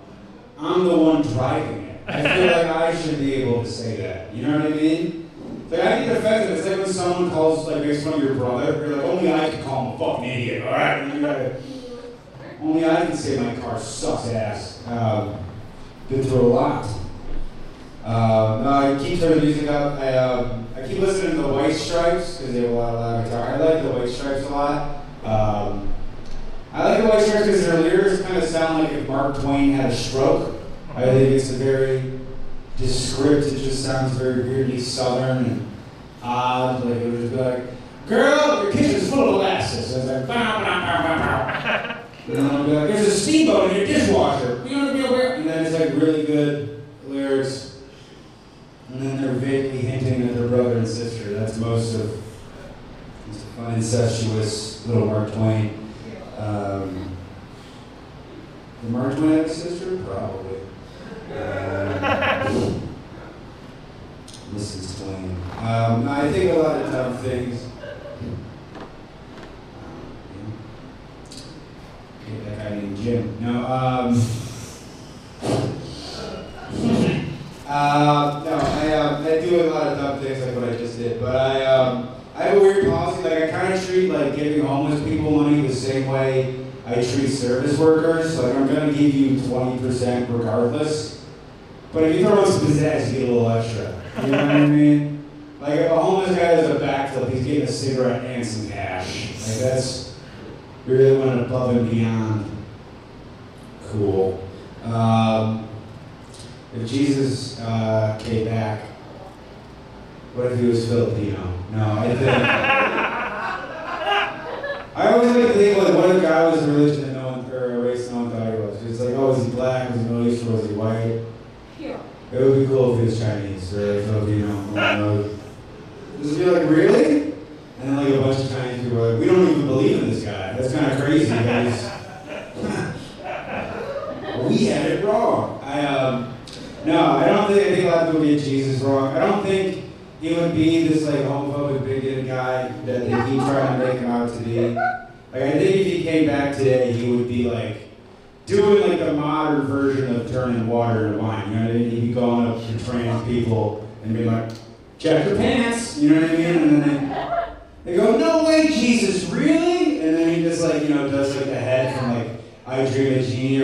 I'm the one driving it. I feel like I should be able to say that. You know what I mean? It's like, I get offended. It's like when someone calls, like, makes fun of your brother. You're like, only I can call him a fucking idiot, all right? And you gotta, only I can say my car sucks ass. Been through a lot. No, I keep turning the music up. I keep listening to the White Stripes because they have a lot of loud guitar. I like the White Stripes a lot. I like the White Stripes because their lyrics kind of sound like if Mark Twain had a stroke. I think it's a very descriptive. It just sounds very weirdly southern and odd. Like it would just be like, "Girl, your kitchen's full of molasses." And it's like, "Bow, bow, bow, bow, bow." And then I'll be like, "There's a steamboat in your dishwasher. You want to be aware?" And then it's like really good lyrics. And then they're vaguely hinting at their brother and sister. That's most of it's fun, incestuous little Mark Twain. Did Mark Twain have a sister? Probably. Mrs. Twain. I think a lot of dumb things. Get that guy named Jim. No, I do a lot of dumb things like what I just did, but I have a weird policy. Like I kind of treat like giving homeless people money the same way I treat service workers. Like I'm gonna give you 20% regardless, but if you throw in some pizzazz, you get a little extra. You know what I mean? Like if a homeless guy does a backflip, he's getting a cigarette and some cash. Like that's you really went above and beyond. Cool. If Jesus came back, what if he was Filipino? No, I think. I always like to think, like, what if God was a religion that no one, or a race no one thought he was? It's like, oh, was he black? Was he Middle Eastern? Was he white? Yeah. It would be cool if he was Chinese or Filipino. Just be like, really? And then, like, a bunch of Chinese people are like, we don't even believe in this guy. That's kind of crazy, guys. We had it wrong. No, I think a lot of people get Jesus wrong. I don't think he would be this like homophobic, bigoted guy that they keep trying to make him out to be. Like I think if he came back today, he would be like doing like the modern version of turning water into wine. You know what I mean? He'd be going up to trans people and be like, "Check your pants." You know what I mean? And then they go, "No way, Jesus, really?"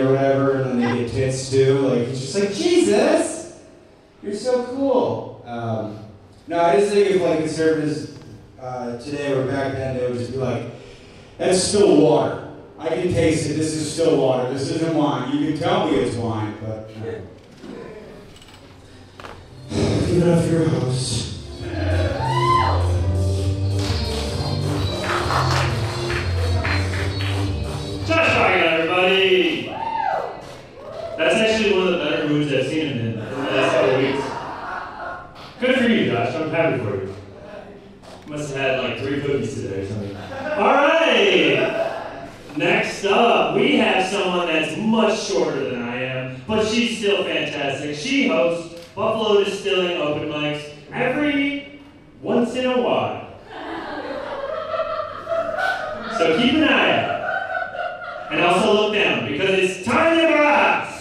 or whatever, and then they get tits too. Like, it's just like, Jesus, you're so cool. No, I just think if like conservatives today or back then, they would just be like, that's still water. I can taste it. This is still water. This isn't wine. You can tell me it's wine, but give it up for your host. Josh talking, everybody. That's actually one of the better moves I've seen him in the last couple of weeks. Good for you, Josh. I'm happy for you. Must have had like 3 cookies today or something. All right. Next up, we have someone that's much shorter than I am, but she's still fantastic. She hosts Buffalo Distilling open mics every once in a while. So keep an eye out. And also look down, because it's time to rise!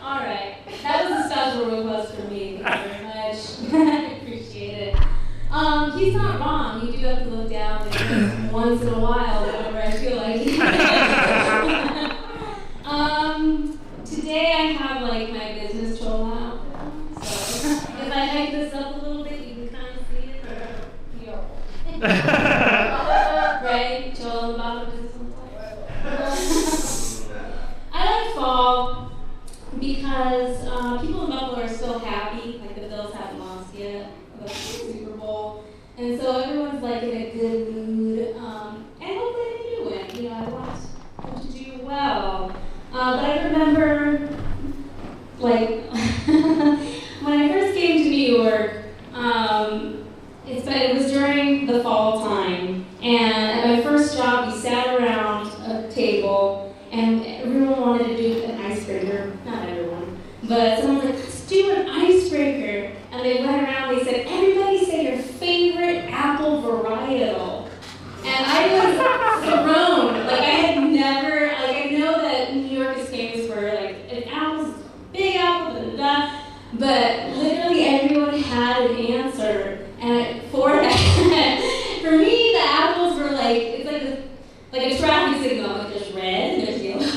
Alright, that was a special request for me. Thank you very much. I appreciate it. He's not wrong. You do have to look down once in a while whenever I feel like it. Today I have like my business troll out. So if I hike this up a little bit, you can kind of see it. Right? Troll on the bottom of this one. I like fall because people in Buffalo are still happy. Like the Bills haven't lost yet. The Super Bowl. And so everyone's like in a good mood. And hopefully they do win. You know, I want them to do well. But I remember, like, when I first came to New York, it was during the fall time. And at my first job, we sat around a table, and everyone wanted to do an icebreaker. Not everyone, but someone was like, let's do an icebreaker. And they went around, they said, everybody say your favorite apple varietal. And I was thrown. Like, I had never, like, I know that New York is famous for, like, an apple's big apple, but literally everyone had an answer. And for that, for me, the apples were like, it's like a traffic signal. Like, there's red, there's yellow, there's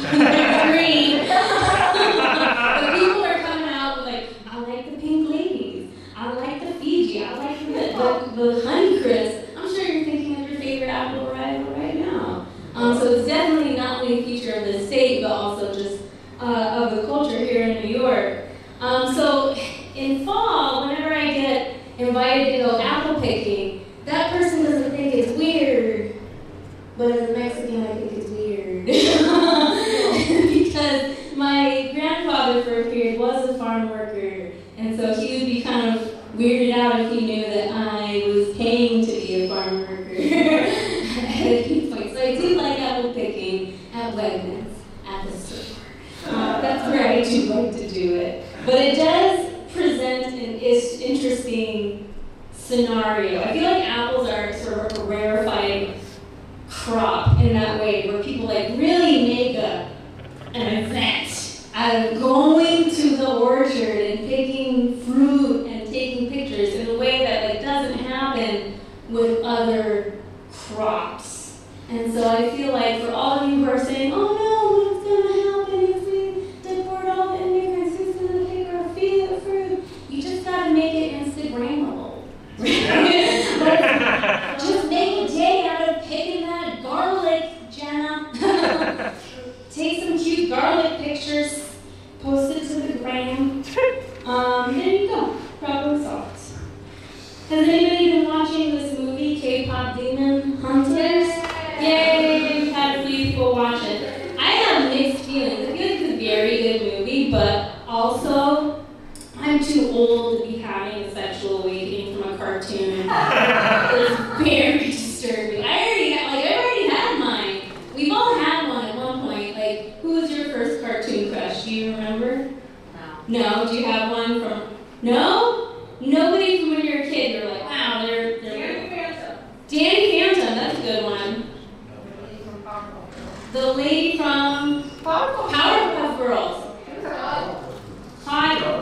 green. But people are coming out with, like, I like the pink ladies. I like the Fiji. I like the Honeycrisp. I'm sure you're thinking of your favorite apple varietal right now. So it's definitely not only a feature of the state, but also just of the culture here in New York. So in fall, whenever I get invited to go apple picking, that person doesn't think it's weird, but as a Mexican, I think it's weird. Because my grandfather for a period was a farm worker, and so he would be kind of weirded out if he knew that I was paying to be a farm worker at a key point. So I do like apple picking at Wegmans, at the store. That's where I do like to do it. But it does present an interesting scenario. I feel like apples are sort of a rarefied crop in that way, where people like really make an event out of going to the orchard and picking fruit and taking pictures in a way that like doesn't happen with other crops. And so I feel like for all of you who are saying, oh no, what's going to happen if we deport all the immigrants, who's going to pick our fruit? You just got to make it Instagrammable. Just make a day out of picking that garlic, Jenna. Take some cute garlic pictures, post it to the gram. There you go, problem solved. Has anybody been watching this movie, K-pop Demon Hunters? Yay, we've had a few people watch it. I have mixed feelings. I feel like it's a very good movie, but also I'm too old to be having a sexual awakening from a cartoon. It's very disturbing. I've already had mine. We've all had one at one point. Like, who was your first cartoon crush? Do you remember? No. Do you have one from? No? Nobody from when you were a kid. You're like, wow, they're. Danny Phantom. Danny Phantom. That's a good one. The lady from Powerpuff Girls. Hot.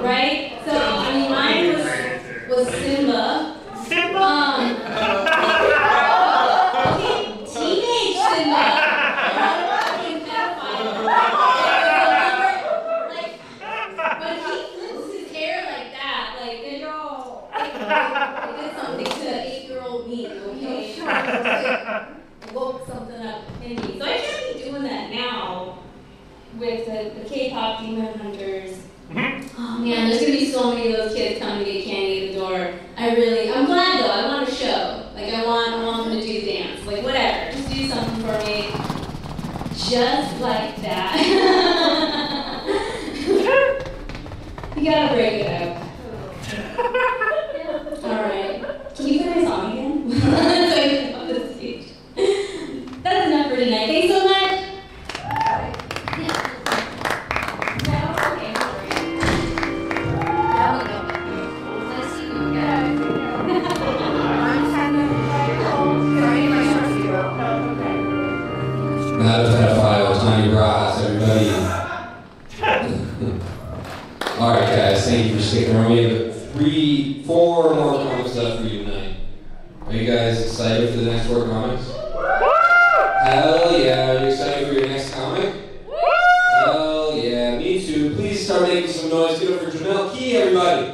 woke something up in me. So I should be doing that now with the K-pop Demon Hunters. Oh man, there's gonna be so many of those kids coming to get candy at the door. I'm glad though, I want a show. Like I want them to do dance, like whatever, just do something for me. Just like that. You gotta break it up. Alright, can you play my song again? So I can come to the stage. That's enough for tonight. Thanks so much. Not a pedophile, Tiny Ross, everybody. Alright guys, thank you for sticking around. We have 4 more comics left for you tonight. Are you guys excited for the next 4 comics? Hell yeah, are you excited for your next comic? Hell yeah, me too. Please start making some noise. Give it up for Jamel Key, everybody.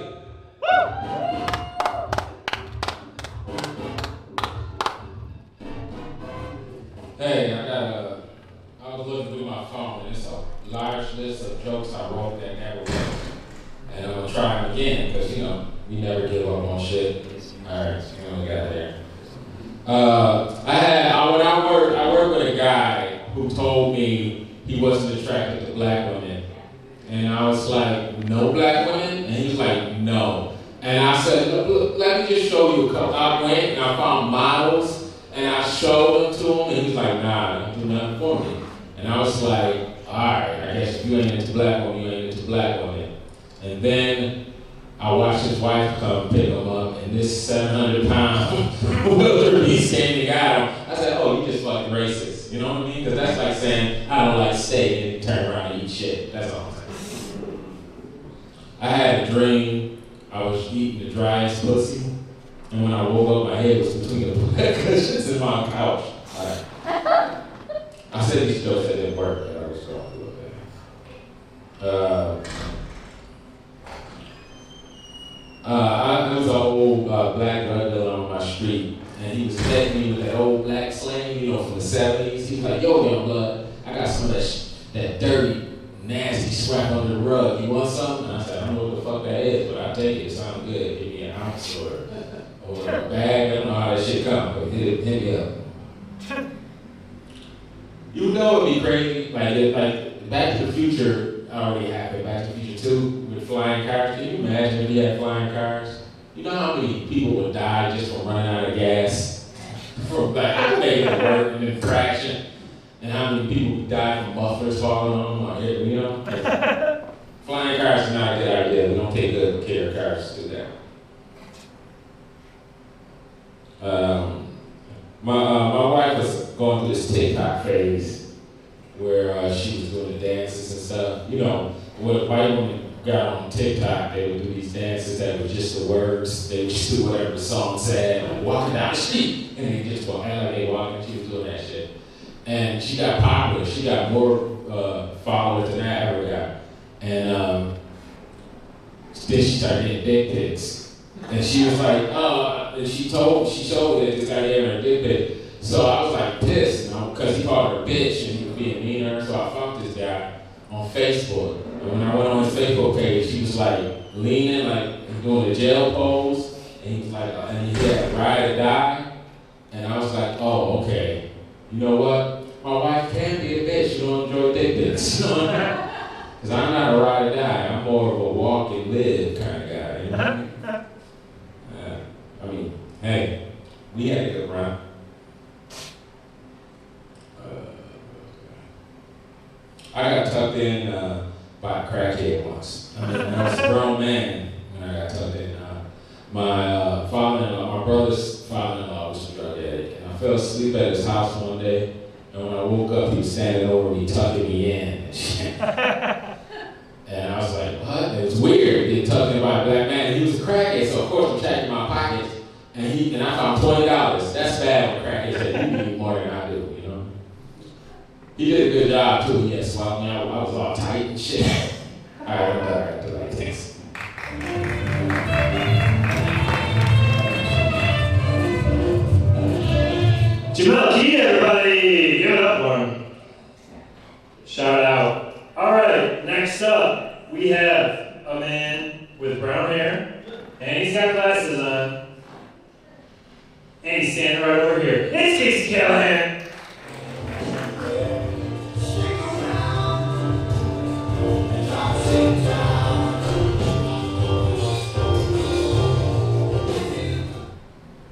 Hey, I was looking through my phone, and it's a large list of jokes I wrote that never worked. And I'm gonna try them again, because, we never give up on shit. Alright, we got there. I worked with a guy who told me he wasn't attracted to black women. And I was like, no black women? And he was like, no. And I said, look, let me just show you a couple. I went and I found models, and I showed them to him, and he was like, nah, don't do nothing for me. And I was like, alright, I guess if you ain't into black women, you ain't into black women. And then I watched his wife come pick him up, and this 700-pound wildebeest came and got him. I said, oh, you just fucking racist. You know what I mean? Because that's like saying, I don't like steak, and turn around and eat shit. That's all I'm saying. I had a dream. I was eating the driest pussy. And when I woke up, my head was between the black cushions in my couch. I said these jokes that didn't work, but I was going through it. There was an old black drug dealer on my street, and he was petting me with that old black slang, from the 70s. He was like, yo, young blood, I got some of that dirty, nasty scrap under the rug. You want something? And I said, I don't know what the fuck that is, but I'll take it. It sounds good. Give me an ounce or a bag. I don't know how that shit comes, but hit me up. You know it'd be crazy, like Back to the Future already happened. Back to the Future 2 with flying cars. Can you imagine if we had flying cars? You know how many people would die just from running out of gas? From making it work and then crashing? And how many people would die from mufflers falling on them? Flying cars is not a good idea. We don't take good care of cars to do that. My wife was going through this TikTok phase where she was doing the dances and stuff. When white women got on TikTok, they would do these dances that were just the words. They would just do whatever the song said, like walking down the street, and they just walk out like they walking. She was doing that shit, and she got popular. She got more followers than I ever got, and then she started getting dick pics, and she was like, and she showed me that this guy gave her a dick pic. So I was like pissed, because he called her a bitch and he was being mean to her. So I fucked this guy on Facebook. And when I went on his Facebook page, he was like leaning, like doing the jail pose. And he was like, and he said, ride or die. And I was like, oh, okay. You know what? My wife can be a bitch. She don't enjoy dick pics. Because I'm not a ride or die. I'm more of a walk and live kind of guy. You know what I mean? Hey, we had a good run. I got tucked in by a crackhead once. I was a grown man when I got tucked in. My father-in-law, my brother's father-in-law was a drug addict. And I fell asleep at his house one day. And when I woke up, he was standing over me, tucking me in. And I was like, what? It was weird getting tucked in by a black man. And he was a crackhead, so of course I'm checking my pockets. And I found $20. That's bad when crackheads say, you need more than I do, He did a good job too, yes. Well, I was all tight and shit. All right, I'm done after that. Thanks. Jamel Key, everybody! Give it up for him. Shout out. All right, next up, we have a man with brown hair, and he's got glasses on, and he's standing right over here. It's Casey Callahan.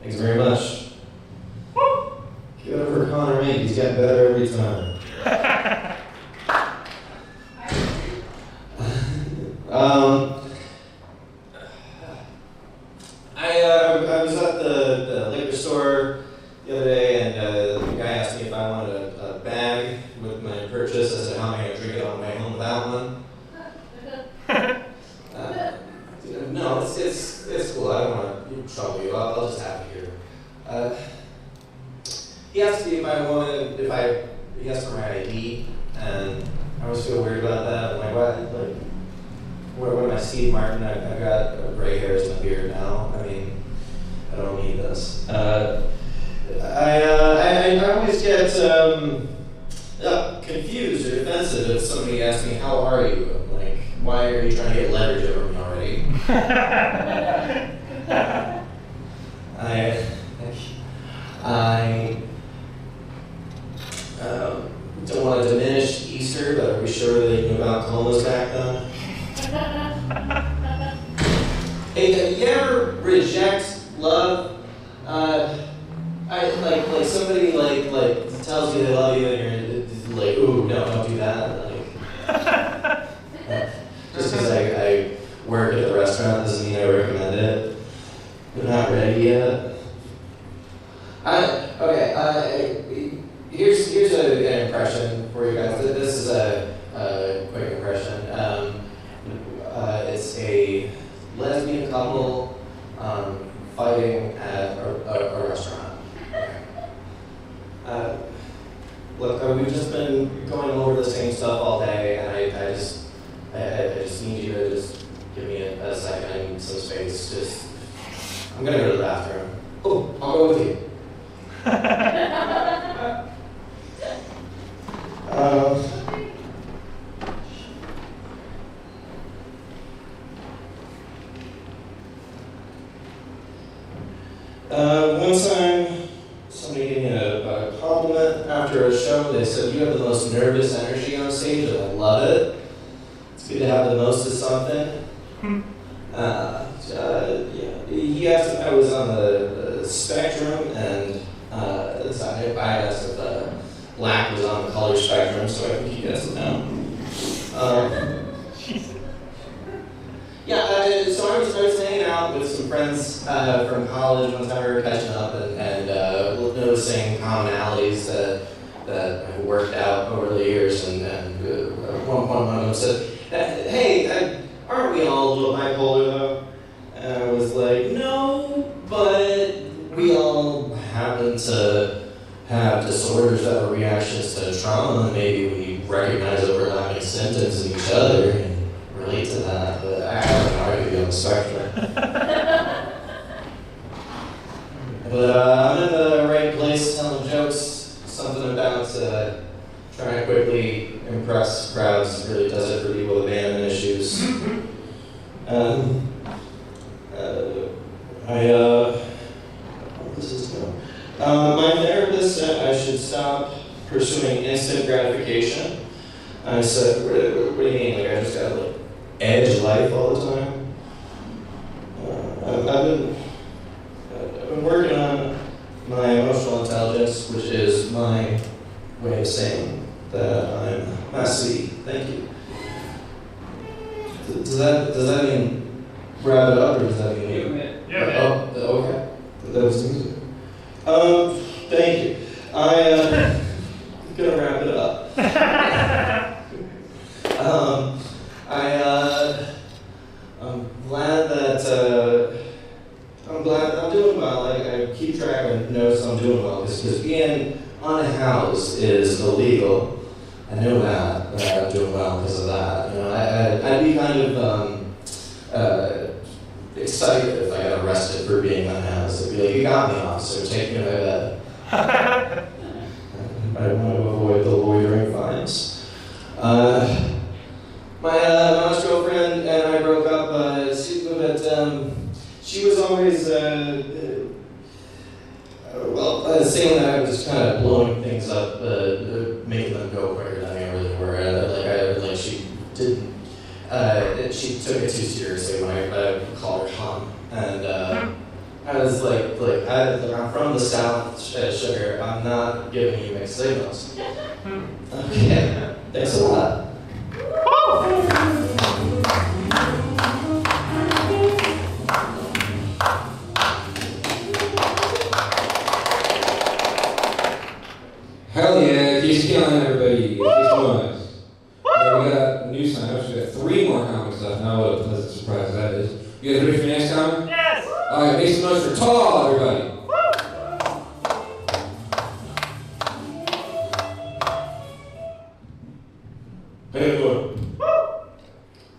Thanks very much. Give it up for Connor Mink. He's getting better every time. I was at the liquor store the other day, and the guy asked me if I wanted a bag with my purchase. I said, how am I going to drink it on the way home without one? No, it's cool. I don't want to trouble you. I'll just have it here. He asked me if I wanted, he asked for my ID, and I always feel weird about that. I'm like, what am I, Steve Martin? I've got gray hairs in my beard now. I mean, I don't need this. I always get confused or defensive if somebody asks me, how are you? I'm like, why are you trying to get leverage over me already? I don't want to diminish Easter, but are we sure they knew about Columbus back then? Hey, you ever reject love? Like somebody tells you they love you, and you're like, ooh, no, don't do that. Just because I work at the restaurant doesn't mean I recommend it. We're not ready yet. Here's an impression for you guys. This is a quick impression. It's a lesbian couple fighting at a restaurant. Look, we've just been going over the same stuff all day, and I just need you to just give me a second. I need some space. I'm gonna go to the bathroom. Oh, I'll go with you. One time, somebody gave me a compliment after a show. They said, you have the most nervous energy on stage, and I love it. It's good to have the most of something. He asked if I was on the spectrum, and I asked if black was on the color spectrum, so I think he guessed it now. So I was hanging out with some friends from college one time. We were catching up and noticing commonalities that I worked out over the years. And one of them said, "Hey, aren't we all a little bipolar though?" And I was like, "No, but we all happen to have disorders that are reactions to trauma, and maybe we recognize overlapping symptoms in each other and relate to that, but I don't know, I could be on the spectrum." But I'm in the right place telling jokes, something about trying to quickly impress crowds really does it for people with abandonment issues. This is going. My therapist said I should stop pursuing instant gratification. I said, what do you mean? Like I just gotta edge life all the time? I've been working on my emotional intelligence, which is my way of saying that I'm messy. Thank you. Does that mean wrap it up, or does that mean you? Yeah. Oh, okay. That was the music. Thank you. I'm gonna wrap it up. I'm glad that I'm doing well. I keep track and notice I'm doing well because being unhoused is illegal. I know that I'm doing well because of that. You know, I'd be kind of excited if I got arrested for being unhoused. I'd be like, "You got me, officer. Take me to my bed." I want to avoid the loitering fines. My mom's girlfriend and I broke up. She was always, saying that I was kind of blowing things up, making them go quicker than they really were. She took it too seriously when I called her Tom. And I was I'm from the South, sugar. I'm not giving you mixed signals. Okay, thanks a lot. Hell yeah, keep killing everybody. Keep going. Yeah, we got new sign-ups. We got 3 more comments left. Now what a pleasant surprise that is. You guys ready for the next comment? Yes! Alright, make some noise for Tall, everybody. Hey, look.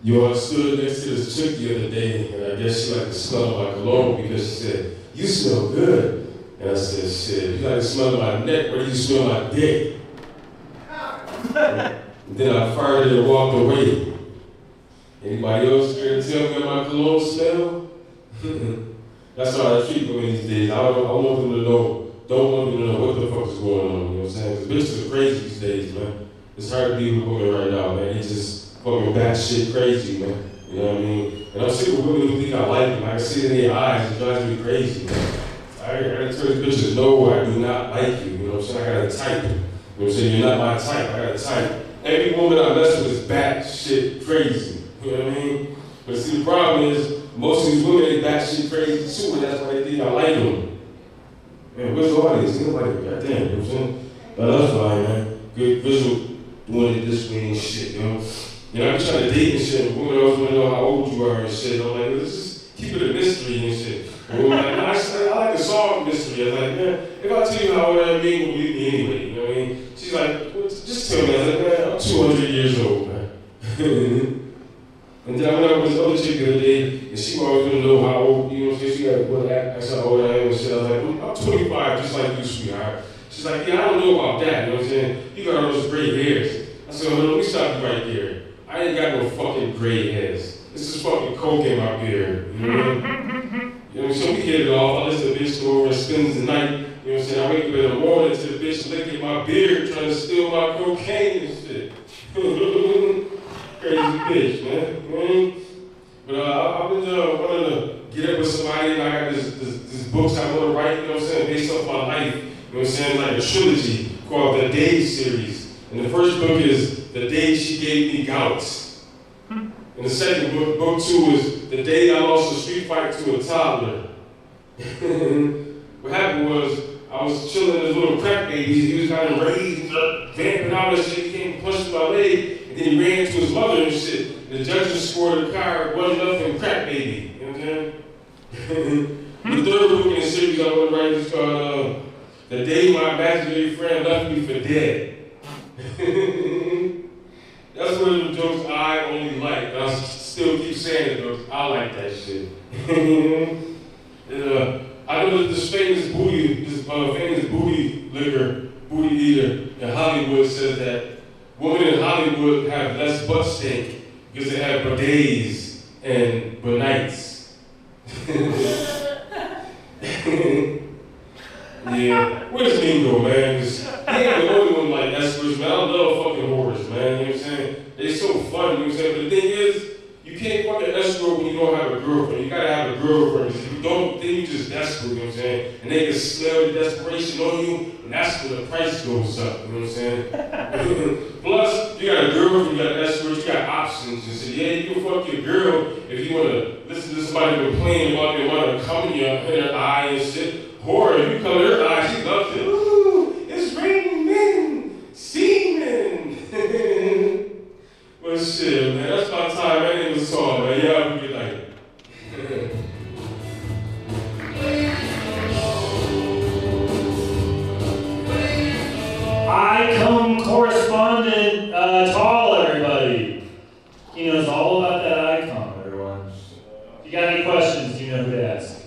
You all stood next to this chick the other day, and I guess she liked the smell of my cologne because she said, "You smell good." And I said, "Shit, you like the smell of my neck, where do you smell my dick?" And then I fired it and walked away. Anybody else care to tell me how my cologne smell? That's how I treat women these days. I want them to know, don't want them to know what the fuck is going on, you know what I'm saying? Because bitches are crazy these days, man. It's hard to be with women right now, man. They just fucking batshit crazy, man. You know what I mean? And I'm sick of women who think I like them. I can see it in their eyes. It drives me crazy, man. I gotta tell these bitches, no, I do not like you. You know what I'm saying? I got a type. You know what I'm saying? You're not my type. I got a type. Every woman I mess with is batshit crazy. You know what I mean? But see, the problem is, most of these women ain't batshit crazy too, and that's why they think I like them. Man, where's the audience? Nobody, goddamn, you know what I'm saying? But that's fine, man. Good visual doing it this way and shit, you know? You know, I be trying to date and shit, and women always want to know how old you are and shit. I'm like, let's just keep it a mystery and shit. And women like, no, I like the song mystery. I was like, man, if I tell you how old I mean, will believe me anyway, you know what I mean? She's like, well, just tell me. I was like, man, I'm 200 years old, man. And then I went out with this other chick the other day, and she always want to know how old, you know what I'm saying? She got what that's how old I am and shit. I was like, I'm 25, just like you, sweetheart. She's like, yeah, I don't know about that, you know what I'm saying? You got all those gray hairs. I said, well, let me stop you right there. I ain't got no fucking gray hairs. This is fucking coke in my beard, you know what I mean? You know, so we hit it off. I listen to the bitch go over and spends the night. You know what I'm saying? I wake up in the morning to the bitch licking my beard, trying to steal my cocaine and shit. Crazy bitch, man. You know what I mean? But I've been wanting to get up with somebody, and I got this books I want to write, you know what I'm saying, based off my life. You know what I'm saying? Like a trilogy called The Day Series. And the first book is The Day She Gave Me Gout. And the second book, book 2, is The Day I Lost a Street Fight to a Toddler. What happened was, I was chilling in this little crack baby. He was kind of raised, vamping out and shit. He came and punched my leg, and then he ran into his mother and shit. And the judges scored a car, wasn't nothing, crack baby. You know what I'm saying? The third book in the series I want to write is called The Day My Imaginary Friend Left Me for Dead. That's one of the jokes I only like. I still keep saying it though. I like that shit. And, I know that this famous booty eater in Hollywood says that women in Hollywood have less butt stink because they have bidets and bonites. Yeah, where's Mingo, man? 'Cause he ain't the only one like escorts, man. I love fucking whores, man. You know what I'm saying? They're so fun, you know what I'm saying? But the thing is, you can't fucking escort when you don't have a girlfriend. You gotta have a girlfriend. If you don't, then you just desperate, you know what I'm saying? And they can smell the desperation on you, and that's when the price goes up, you know what I'm saying? Plus, you got a girlfriend, you got escorts, you got options. And so, yeah, you can fuck your girl if you wanna listen to somebody complain about they wanna come in her eye and shit. Or if you come in her eye, she loves it. Ooh, it's raining men, semen. Well, shit, man, that's my time. That ain't the song, man. Y'all have a good night. Icon correspondent Tall, everybody. He knows all about that icon, everyone. If you got any questions, you know who to ask.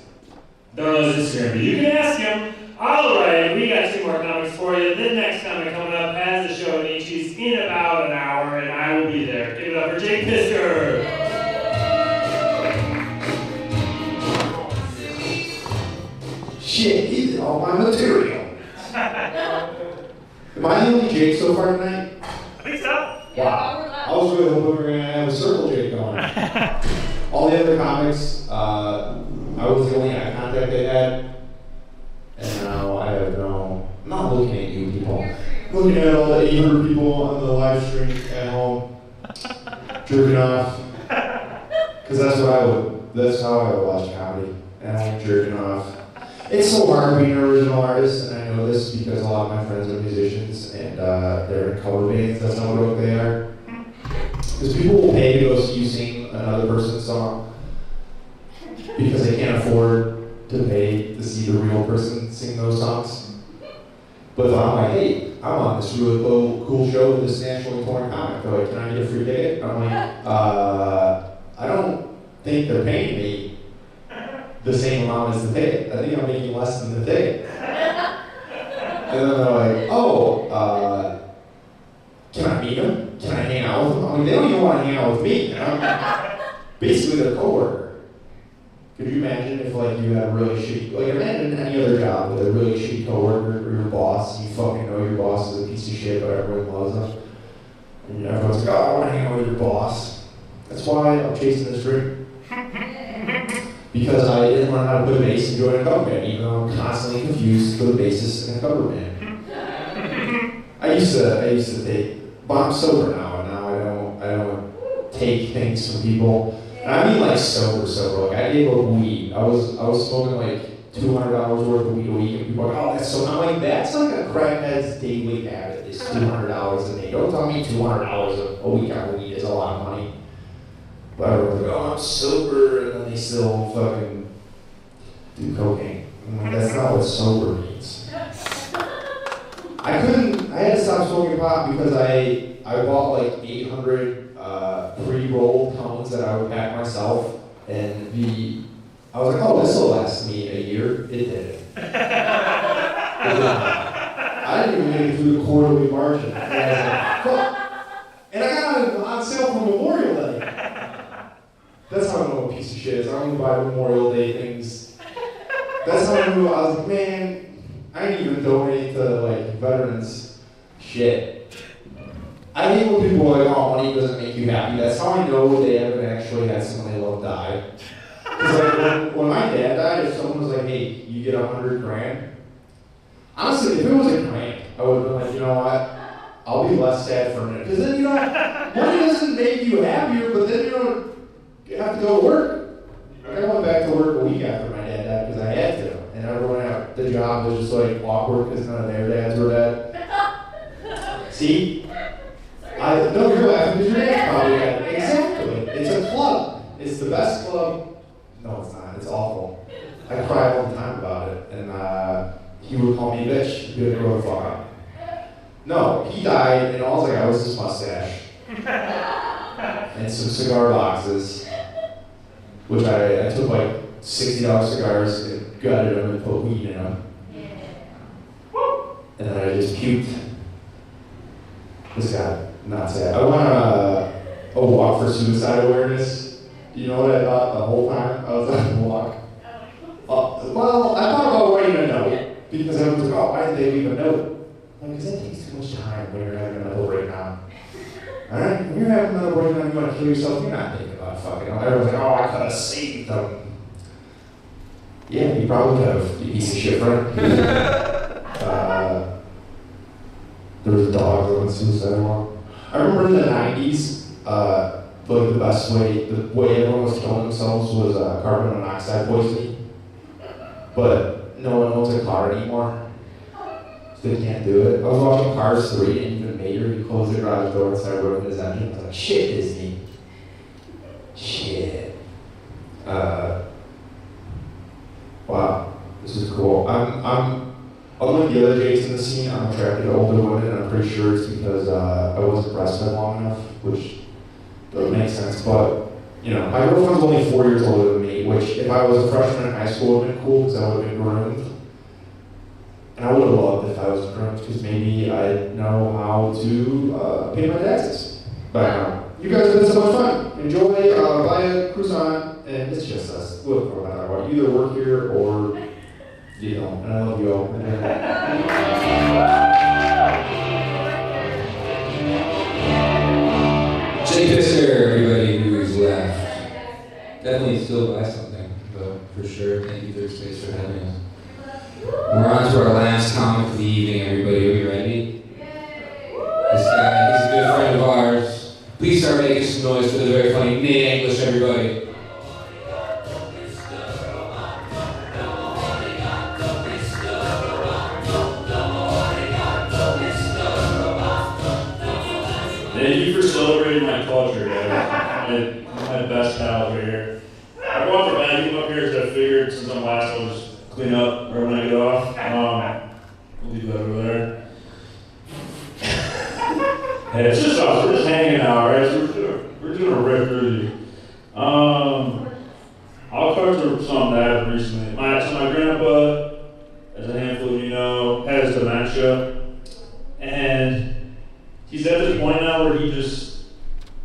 Don't know his Instagram, but you can ask him. I Alright, we got 2 more comics for you. The next comic coming up has the show in Ichi's in about an hour, and I will be there. Give it up for Jake Pister. Shit, he did all my material. Am I the only Jake so far tonight? I think so. Wow. I was really hoping we were going to have a circle Jake going. All the other comics, I was the only eye contact they had. And now I have no, I'm not looking at you people. I'm looking at all the 800 people on the live stream at home, jerking off. Because that's how I would watch comedy. And I'm jerking off. It's so hard being an original artist, and I know this because a lot of my friends are musicians and they're in cover bands. That's not what they are. Because people will pay to go see you sing another person's song because they can't afford to pay to see the real person sing those songs. But if I'm like, hey, I'm on this really cool show with this nationally touring comic, they're like, can I get a free ticket? I'm like, I don't think they're paying me the same amount as the ticket. I think I'm making less than the ticket. And then they're like, oh, can I meet them? Can I hang out with them? I mean, they don't even want to hang out with me. I'm basically their coworker. Could you imagine if like you had a really shitty, like imagine any other job with a really shitty coworker or your boss, and you fucking know your boss is a piece of shit, but everyone loves them. And everyone's like, oh, I want to hang out with your boss. That's why I'm chasing this dream. Because I didn't learn how to play bass and join a cover band, even though I'm constantly confused for the bassist in a cover band. I used to take, but I'm sober now, and now I don't take things from people. And I mean like sober. Like I gave up weed. I was smoking like $200 worth of weed a week, and people are like, oh, that's so. I'm like, that's like a crackhead's daily habit. Is $200 a day. Don't tell me $200 a week on weed is a lot of money. But everyone's like, oh, I'm sober, and then they still fucking do cocaine. I'm like, that's not what sober means. I had to stop smoking pot because I bought like 800 pre-rolled cones that I would pack myself, and I was like, oh, this will last me a year. It didn't. I didn't even make it through the quarterly margin. And I was like, fuck. And I got it on sale for Memorial Day. That's how I know what a piece of shit is. I only buy Memorial Day things. That's how I knew. I was like, man, I didn't even donate to like veterans shit. I hate when people are like, oh, money doesn't make you happy. That's how I know they haven't actually had someone they love die. Because like, when my dad died, if someone was like, hey, you get $100,000, honestly, if it was $1,000, I would have been like, you know what, I'll be less sad for a minute. Because then, you know, money doesn't make you happier, but then you have to go to work. Like, I went back to work a week after my dad died because I had to. And everyone at the job was just like awkward because none of their dads were dead. See? No, you're laughing because your dad's probably dead. Exactly. It's a club. It's the best club. No, it's not. It's awful. I cry all the time about it. And he would call me a bitch. He'd be like, grow the fuck up. No, he died, and all I got was his mustache. And some cigar boxes, which I took like $60 cigars and gutted them and put weed in them. And then I just puked. This guy, not sad. I went on a walk for suicide awareness. You know what I thought the whole time I was on the walk? Well, I thought about writing a note because I was like, oh, why did they leave a note? Because that takes too much time when you're having a mental breakdown. Alright? When you're having a mental breakdown, you want to kill yourself, you're not thinking about fucking. Everyone's like, oh, I could have saved them. Yeah, you probably could have, you piece of shit, right? There was a dog that went suicide walk. I remember in the 90s, the best way, the way everyone was killing themselves was carbon monoxide poisoning. But no one owns a car anymore. So they can't do it. I was watching Cars 3 and even Mater, he closed the garage door and started working his engine. I was like, shit, Disney. Shit. Wow, this is cool. Unlike the other Jakes in the scene, I'm attracted to older women, and I'm pretty sure it's because I wasn't breastfed long enough, which doesn't make sense. But, you know, my girlfriend's only 4 years older than me, which if I was a freshman in high school would have been cool because I would have been groomed. And I would have loved if I was drunk because maybe I know how to pay my taxes by now. You guys have been so much fun. Enjoy, buy a croissant, and it's just us. Look, no matter what. You either work here or you don't. And I love you all. Jake Fisher, everybody who's left. Definitely still buy something, though, for sure. Thank you, Third Space, for having us. We're on to our last comic of the evening, everybody. Are we ready? This guy, he's a good friend of ours. Please start making some noise for the very funny Mink English, everybody. Thank you for celebrating my culture, guys. My best pal over here. I brought the vacuum up here because I figured since I'm last, I'll just clean up right when I get off. We'll leave that over there. Hey, it's just us. We're just hanging out, right? So we're doing a rip through. I'll cover something that happened recently. My grandpa, as a handful of you know, has dementia, and he's at this point now where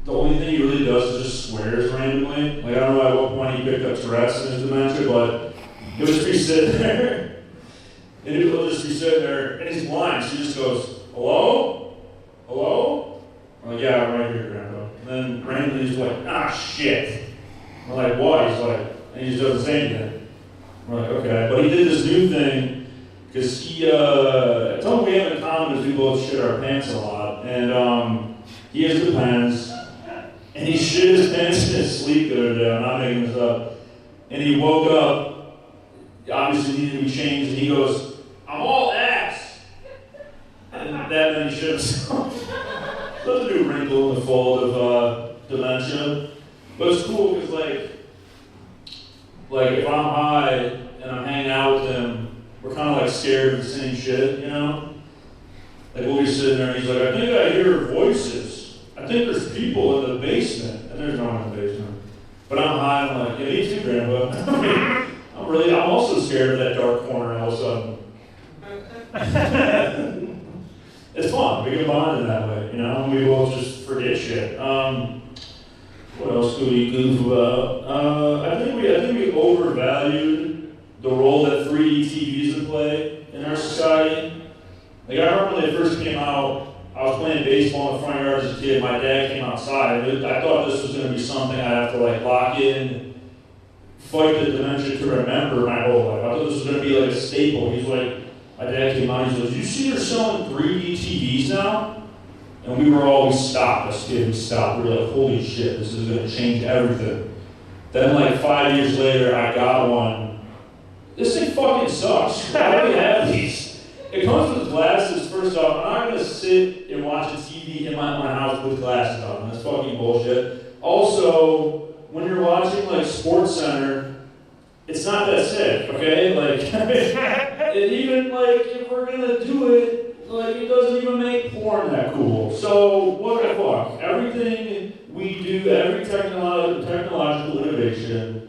the only thing he really does is just swears randomly. Like, I don't know at what point he picked up Tourette's in his dementia, but he'll just be sitting there, and he'll just be sitting there, and he's blind, so he just goes, hello? Hello? I'm like, yeah, I'm right here, Grandpa. And then randomly he's like, ah, shit. I'm like, what? He's like, and he just does the same thing. I'm like, okay. But he did this new thing, because something we have in common is we both shit our pants a lot. And he has good pants. And he shit his pants in his sleep the other day. I'm not making this up. And he woke up, obviously needed to be changed, and he goes, I'm all ass. And that then he shit himself. That's a new wrinkle in the fold of dementia. But it's cool because, like if I'm high and I'm hanging out with him, we're kind of like scared of the same shit, you know? Like we'll be sitting there and he's like, I think I hear voices. I think there's people in the basement. And there's no one in the basement. But I'm high and I'm like, yeah, me too, Grandpa. I'm also scared of that dark corner all of a sudden. It's fun. We can bond in that way, you know? We both just forget shit. What else could we goof about? I think we overvalued the role that 3D TVs would play in our society. Like I remember when they first came out, I was playing baseball in the front yard as a kid. My dad came outside. I thought this was going to be something I'd have to like lock in, fight the dementia to remember my whole life. I thought this was going to be like a staple. He's like, my dad came out. He's like, you see they're selling 3D TVs now? And we stopped. As kids, we stopped. We were like, holy shit, this is going to change everything. Then like 5 years later, I got one. This thing fucking sucks. Why do we have these? It comes with glasses, first off. I'm not going to sit and watch a TV in my house with glasses on. That's fucking bullshit. Also, when you're watching like Sports Center, it's not that sick, okay? Like, and even like if we're going to do it, like it doesn't even make porn that cool. So what the fuck? Everything we do, every technological innovation,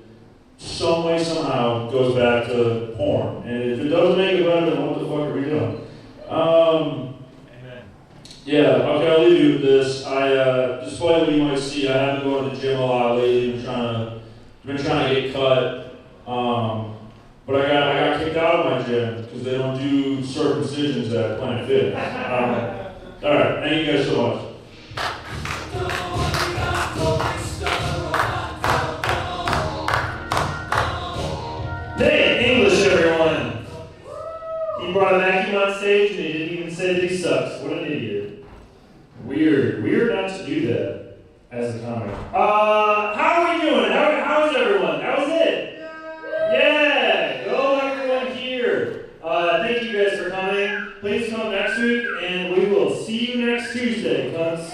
some way, somehow, goes back to porn. And if it doesn't make it better, then what the fuck are we doing? Amen. Yeah, okay, I'll leave you with this. Despite what you might see, I have been going to the gym a lot lately, been trying to get cut. But I got kicked out of my gym because they don't do circumcisions at Planet Fitness. All right, thank you guys so much. Hey, English, everyone! He brought a vacuum on stage and he didn't even say that he sucks. What an idiot. Weird not to do that as a comic. How are we doing? How's everyone? That was it. Yeah! Go everyone here. Thank you guys for coming. Please come next week and we will see you next Tuesday, cunts.